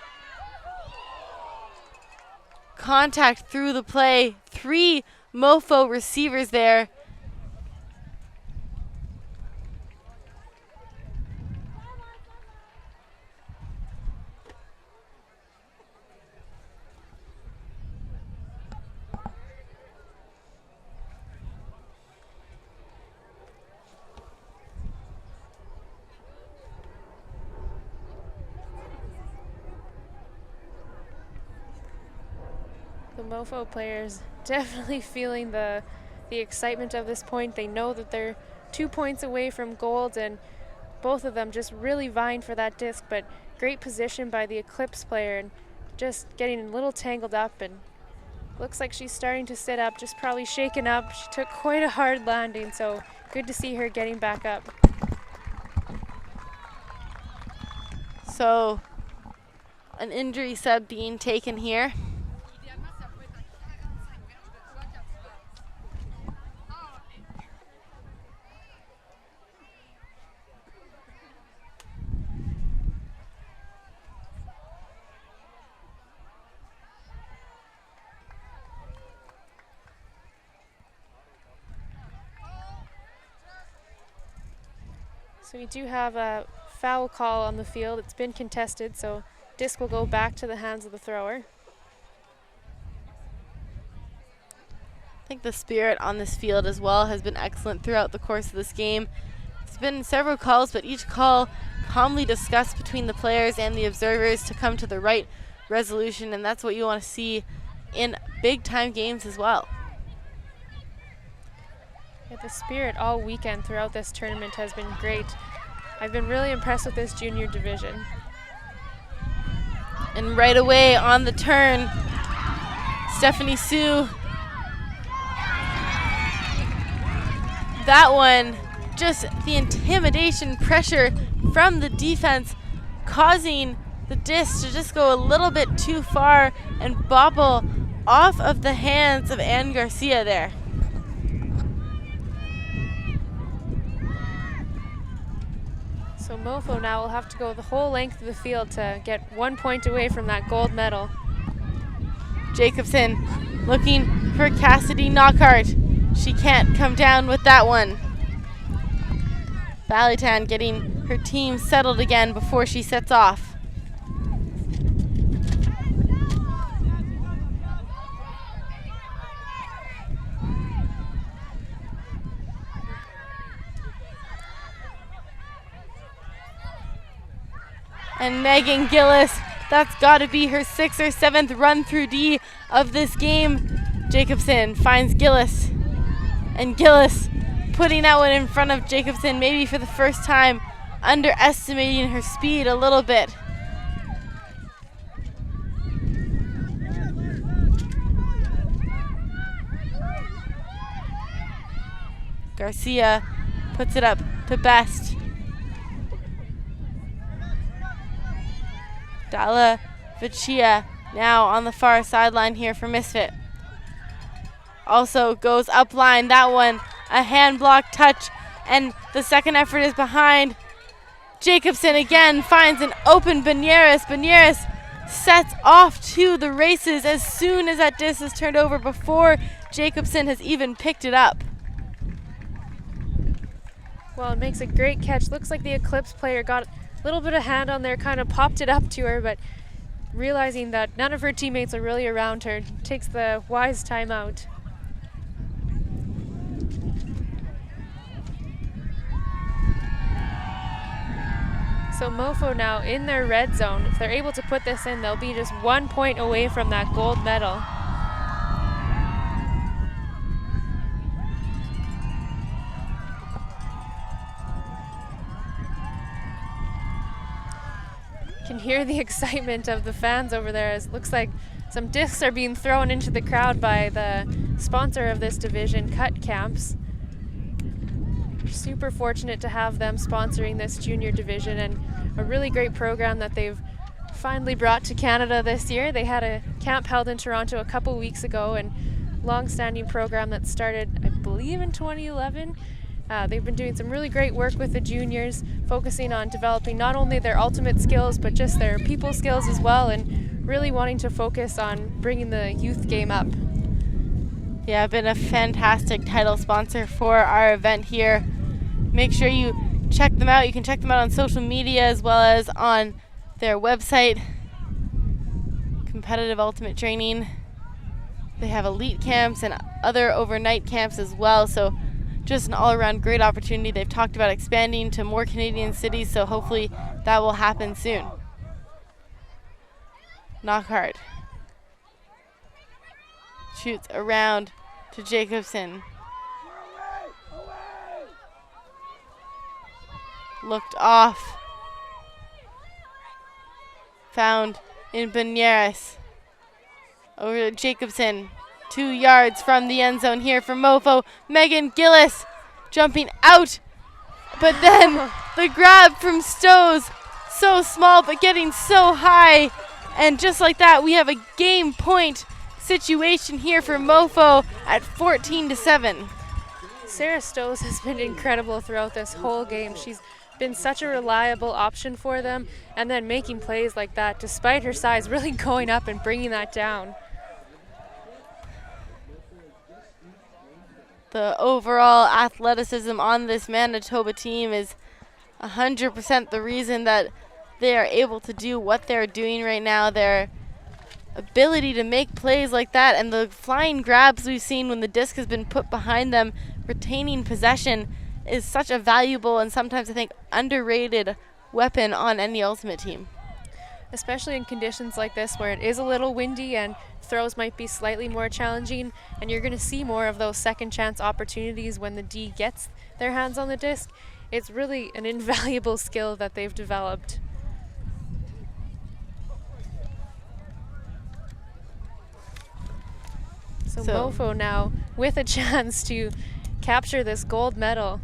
Contact through the play. 3 MOFO receivers there. The MOFO players definitely feeling the excitement of this point. They know that they're 2 points away from gold, and both of them just really vying for that disc, but great position by the Eclipse player and just getting a little tangled up, and looks like she's starting to sit up, just probably shaken up. She took quite a hard landing, so good to see her getting back up. So an injury sub being taken here. So we do have a foul call on the field. It's been contested, so disc will go back to the hands of the thrower. I think the spirit on this field as well has been excellent throughout the course of this game. It's been several calls, but each call calmly discussed between the players and the observers to come to the right resolution, and that's what you want to see in big time games as well. Yeah, the spirit all weekend throughout this tournament has been great. I've been really impressed with this junior division. And right away on the turn, Stephanie Sue. That one, just the intimidation pressure from the defense causing the disc to just go a little bit too far and bobble off of the hands of Ann Garcia there. So MOFO now will have to go the whole length of the field to get 1 point away from that gold medal. Jacobson looking for Cassidy Knockhart. She can't come down with that one. Valleytown getting her team settled again before she sets off. And Megan Gillis, that's got to be her 6th or 7th run through D of this game. Jacobson finds Gillis. And Gillis putting that one in front of Jacobson, maybe for the first time, underestimating her speed a little bit. Garcia puts it up to Best. Dalla Vecchia now on the far sideline here for Misfit. Also goes up line. That one, a hand block touch, and the second effort is behind. Jacobson again finds an open Benares. Benares sets off to the races as soon as that disc is turned over before Jacobson has even picked it up. Well, it makes a great catch. Looks like the Eclipse player got a little bit of hand on there, kind of popped it up to her, but realizing that none of her teammates are really around her, takes the wise timeout. So MOFO now in their red zone. If they're able to put this in, they'll be just 1 point away from that gold medal. Can hear the excitement of the fans over there, as it looks like some discs are being thrown into the crowd by the sponsor of this division, CUC Camps. Super fortunate to have them sponsoring this junior division, and a really great program that they've finally brought to Canada this year. They had a camp held in Toronto a couple weeks ago, and long-standing program that started, I believe, in 2011. They've been doing some really great work with the juniors, focusing on developing not only their ultimate skills, but just their people skills as well, and really wanting to focus on bringing the youth game up. Yeah, been a fantastic title sponsor for our event here. Make sure you check them out. You can check them out on social media as well as on their website, Competitive Ultimate Training. They have elite camps and other overnight camps as well, so just an all-around great opportunity. They've talked about expanding to more Canadian cities, so hopefully that will happen soon. Knockhart shoots around to Jacobson. Looked off. Found in Banyeras. Over to Jacobson. 2 yards from the end zone here for MOFO. Megan Gillis jumping out. But then the grab from Stowe, so small but getting so high. And just like that, we have a game point situation here for MOFO at 14-7. Sarah Stowe has been incredible throughout this whole game. She's been such a reliable option for them, and then making plays like that despite her size, really going up and bringing that down. The overall athleticism on this Manitoba team is 100% the reason that they are able to do what they're doing right now. Their ability to make plays like that and the flying grabs we've seen when the disc has been put behind them, retaining possession, is such a valuable and sometimes I think underrated weapon on any ultimate team. Especially in conditions like this where it is a little windy and throws might be slightly more challenging, and you're going to see more of those second chance opportunities when the D gets their hands on the disc. It's really an invaluable skill that they've developed. So MOFO now with a chance to capture this gold medal.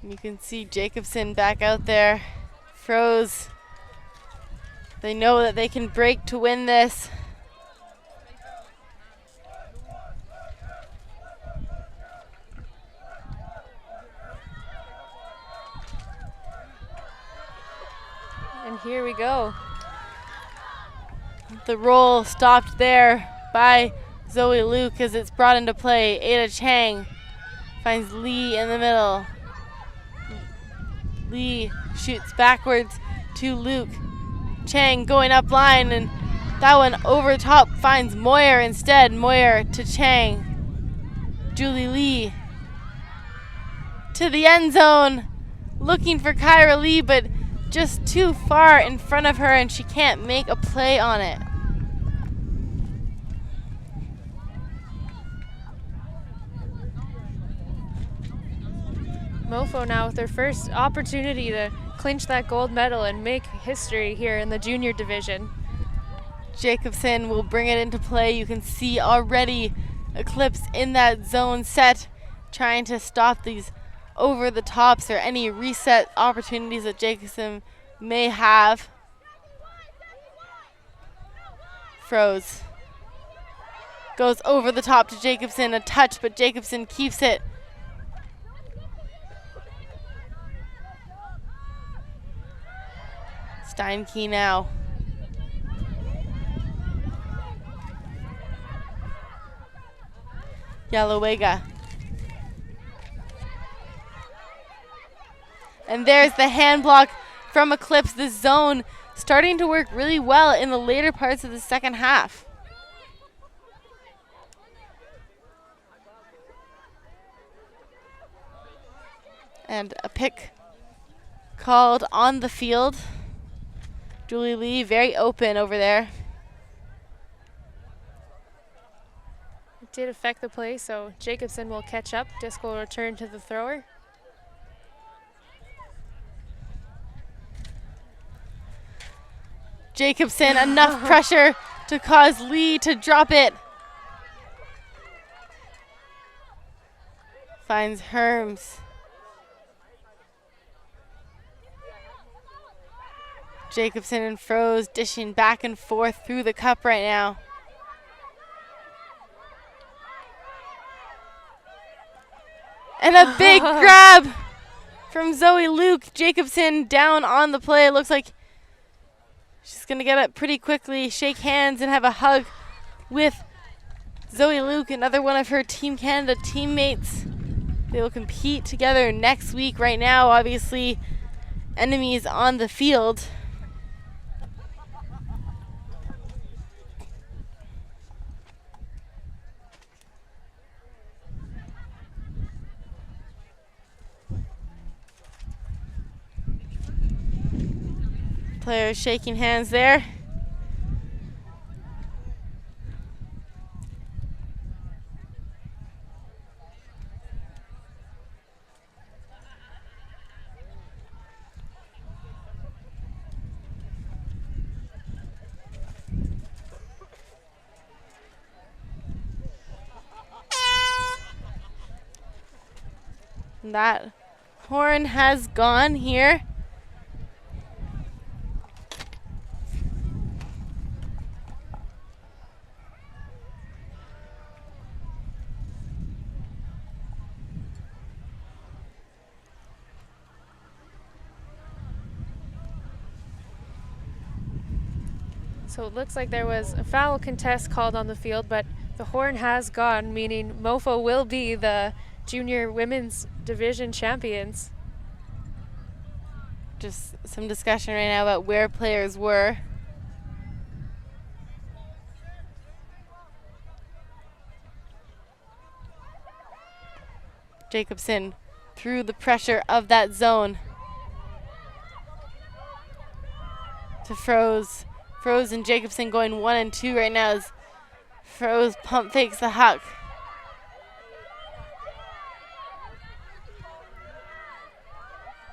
You can see Jacobson back out there, froze. They know that they can break to win this. And here we go. The roll stopped there by Zoe Luke as it's brought into play. Ada Chang finds Lee in the middle. Lee shoots backwards to Luke. Chang going up line, and that one over top finds Moyer instead. Moyer to Chang. Julie Lee to the end zone, looking for Kyra Lee, but just too far in front of her, and she can't make a play on it. MOFO now with their first opportunity to clinch that gold medal and make history here in the junior division. Jacobson will bring it into play. You can see already Eclipse in that zone set, trying to stop these over the tops or any reset opportunities that Jacobson may have. Froze. Goes over the top to Jacobson, a touch, but Jacobson keeps it. Steinke now. Yalowega. And there's the hand block from Eclipse. The zone starting to work really well in the later parts of the second half. And a pick called on the field. Julie Lee very open over there. It did affect the play, so Jacobson will catch up. Disc will return to the thrower. Jacobson, enough pressure to cause Lee to drop it. Finds Herms. Jacobson and Froze dishing back and forth through the cup right now. And a big grab from Zoe Luke. Jacobson down on the play. Looks like she's going to get up pretty quickly, shake hands, and have a hug with Zoe Luke, another one of her Team Canada teammates. They will compete together next week. Right now, obviously, enemies on the field. Players shaking hands there. That horn has gone here. So it looks like there was a foul contest called on the field, but the horn has gone, meaning MOFO will be the junior women's division champions. Just some discussion right now about where players were. Jacobson through the pressure of that zone to Froze. Froze and Jacobson going 1 and 2 right now as Froze pump fakes the huck.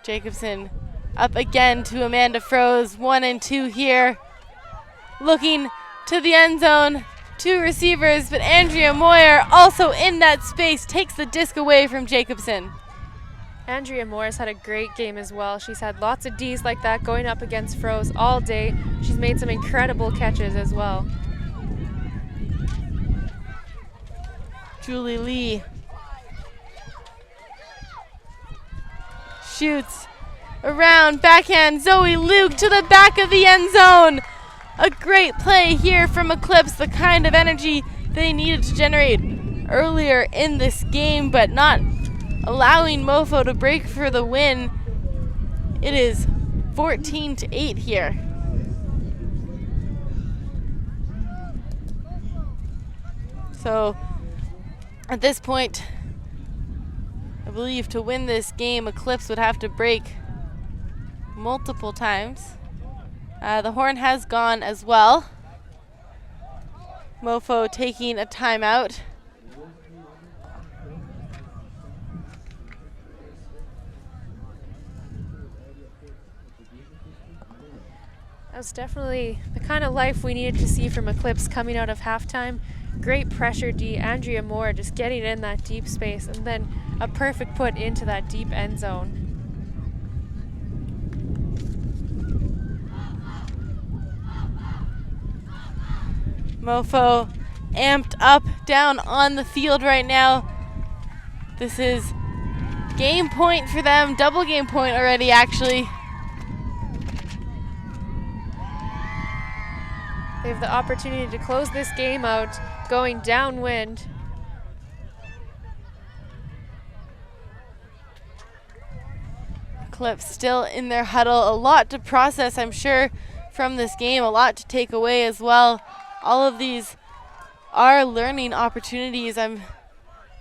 Jacobson up again to Amanda Froze, 1 and 2 here. Looking to the end zone, 2 receivers, but Andrea Moyer also in that space takes the disc away from Jacobson. Andrea Morris had a great game as well. She's had lots of Ds like that going up against Froze all day. She's made some incredible catches as well. Julie Lee shoots around, backhand, Zoe Luke to the back of the end zone. A great play here from Eclipse, the kind of energy they needed to generate earlier in this game, but not allowing MOFO to break for the win. It is 14-8 here. So at this point, I believe to win this game, Eclipse would have to break multiple times. The horn has gone as well. MOFO taking a timeout. That's definitely the kind of life we needed to see from Eclipse coming out of halftime. Great pressure D, Andrea Moore just getting in that deep space, and then a perfect put into that deep end zone. MOFO amped up down on the field right now. This is game point for them, double game point already actually. They have the opportunity to close this game out going downwind. Eclipse still in their huddle. A lot to process, I'm sure, from this game. A lot to take away as well. All of these are learning opportunities. I'm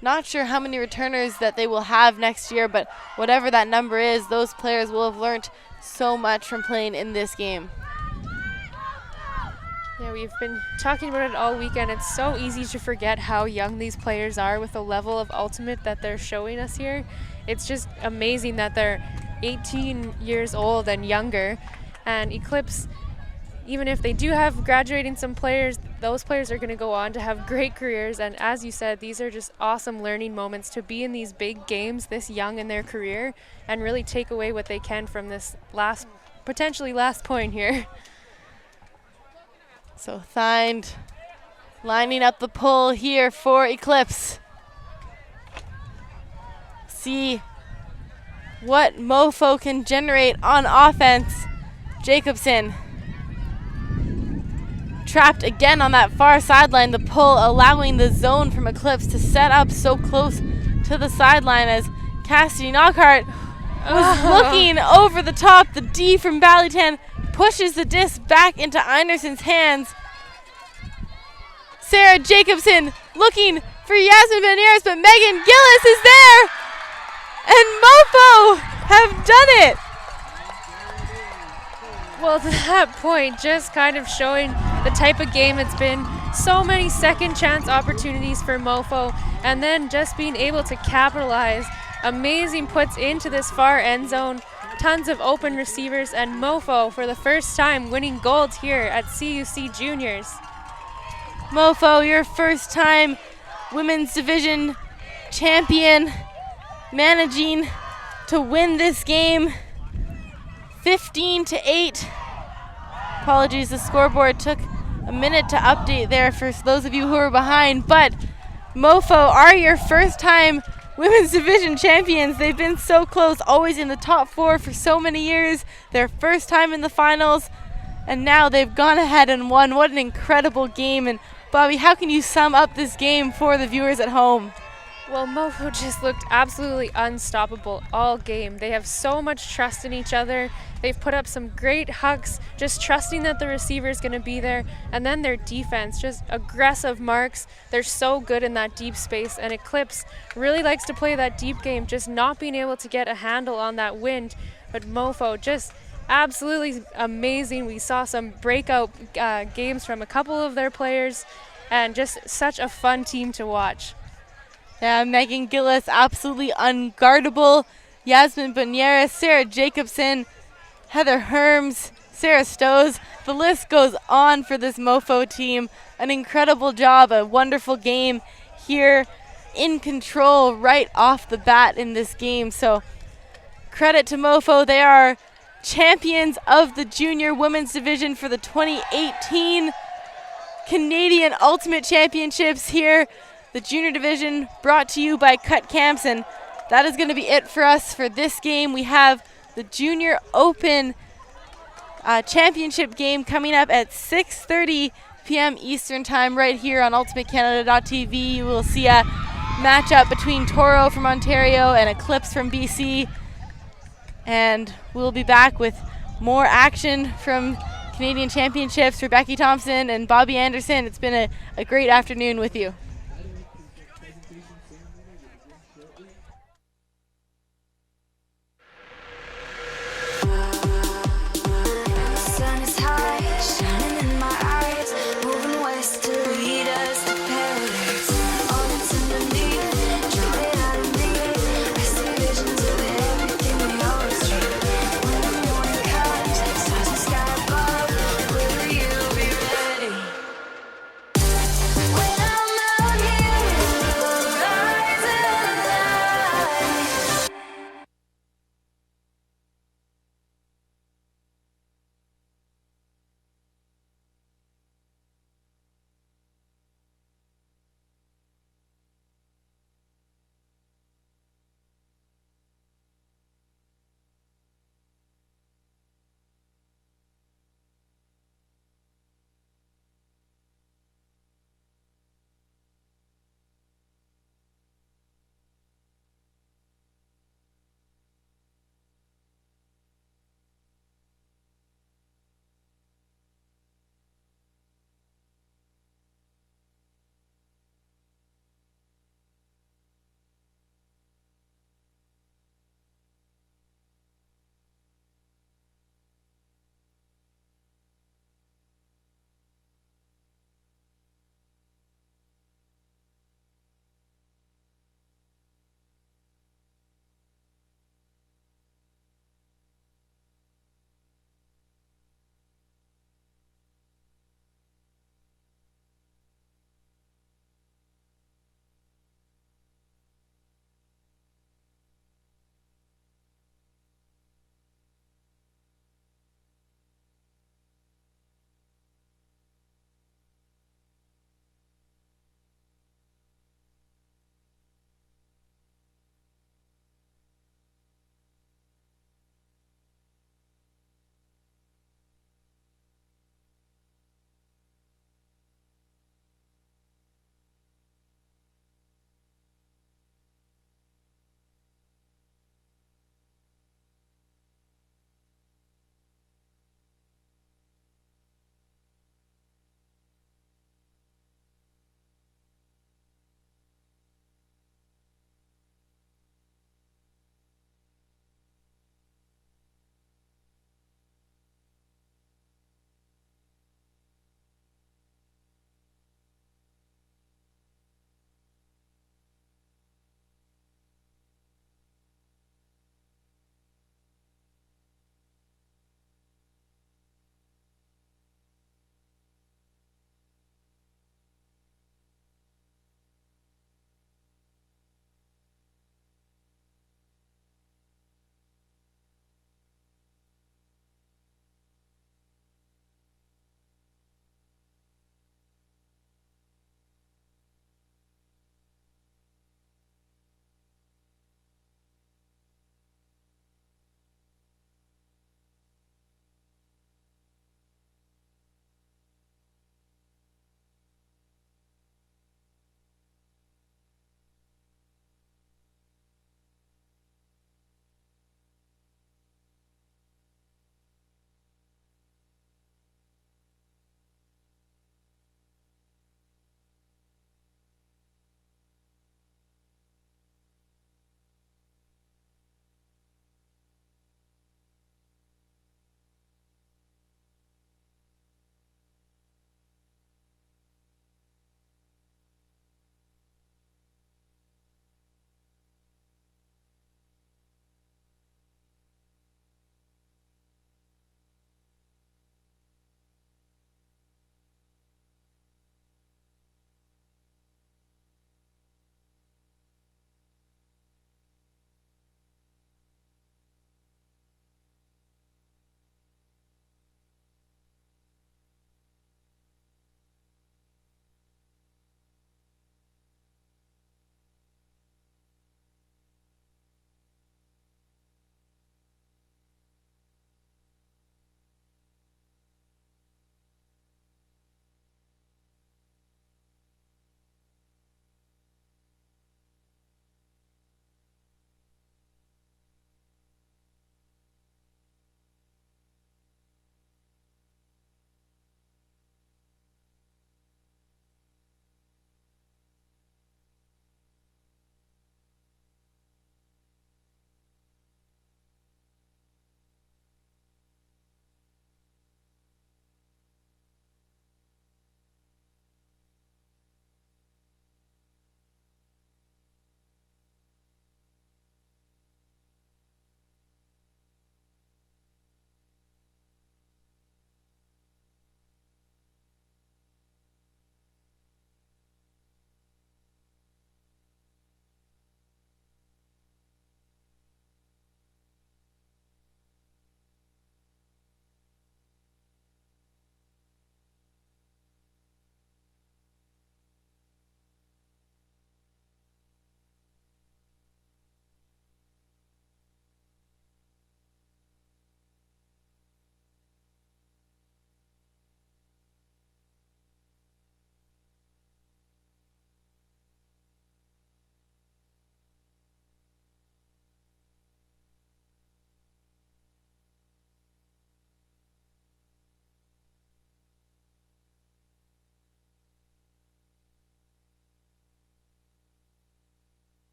not sure how many returners that they will have next year, but whatever that number is, those players will have learned so much from playing in this game. Yeah, we've been talking about it all weekend. It's so easy to forget how young these players are with the level of ultimate that they're showing us here. It's just amazing that they're 18 years old and younger. And Eclipse, even if they do have graduating some players, those players are going to go on to have great careers. And as you said, these are just awesome learning moments to be in these big games this young in their career and really take away what they can from this potentially last point here. So Thind lining up the pull here for Eclipse. See what MOFO can generate on offense. Jacobson trapped again on that far sideline. The pull allowing the zone from Eclipse to set up so close to the sideline as Cassidy Knockhart was looking over the top. The D from Ballytan pushes the disc back into Einerson's hands. Sarah Jacobson looking for Yasmin Veneers, but Megan Gillis is there! And MOFO have done it! Well, to that point, just kind of showing the type of game it's been. So many second chance opportunities for MOFO, and then just being able to capitalize. Amazing puts into this far end zone. Tons of open receivers, and MOFO for the first time winning gold here at CUC Juniors. MOFO, your first time women's division champion, managing to win this game 15-8. Apologies, the scoreboard took a minute to update there for those of you who are behind, but MOFO are your first time women's division champions. They've been so close, always in the top 4 for so many years. Their first time in the finals, and now they've gone ahead and won. What an incredible game. And Bobby, how can you sum up this game for the viewers at home? Well, MOFO just looked absolutely unstoppable all game. They have so much trust in each other. They've put up some great hucks, just trusting that the receiver is going to be there. And then their defense, just aggressive marks. They're so good in that deep space. And Eclipse really likes to play that deep game, just not being able to get a handle on that wind. But MOFO just absolutely amazing. We saw some breakout games from a couple of their players, and just such a fun team to watch. Yeah, Megan Gillis absolutely unguardable. Yasmin Banieres, Sarah Jacobson, Heather Herms, Sarah Stows. The list goes on for this MOFO team. An incredible job, a wonderful game here, in control right off the bat in this game. So credit to MOFO. They are champions of the junior women's division for the 2018 Canadian Ultimate Championships here. The junior division brought to you by Cut Camps, and that is going to be it for us for this game. We have the Junior Open Championship game coming up at 6:30 p.m. Eastern Time right here on UltimateCanada.tv. You will see a matchup between Toro from Ontario and Eclipse from BC. And we'll be back with more action from Canadian Championships for Becky Thompson and Bobby Anderson. It's been a great afternoon with you.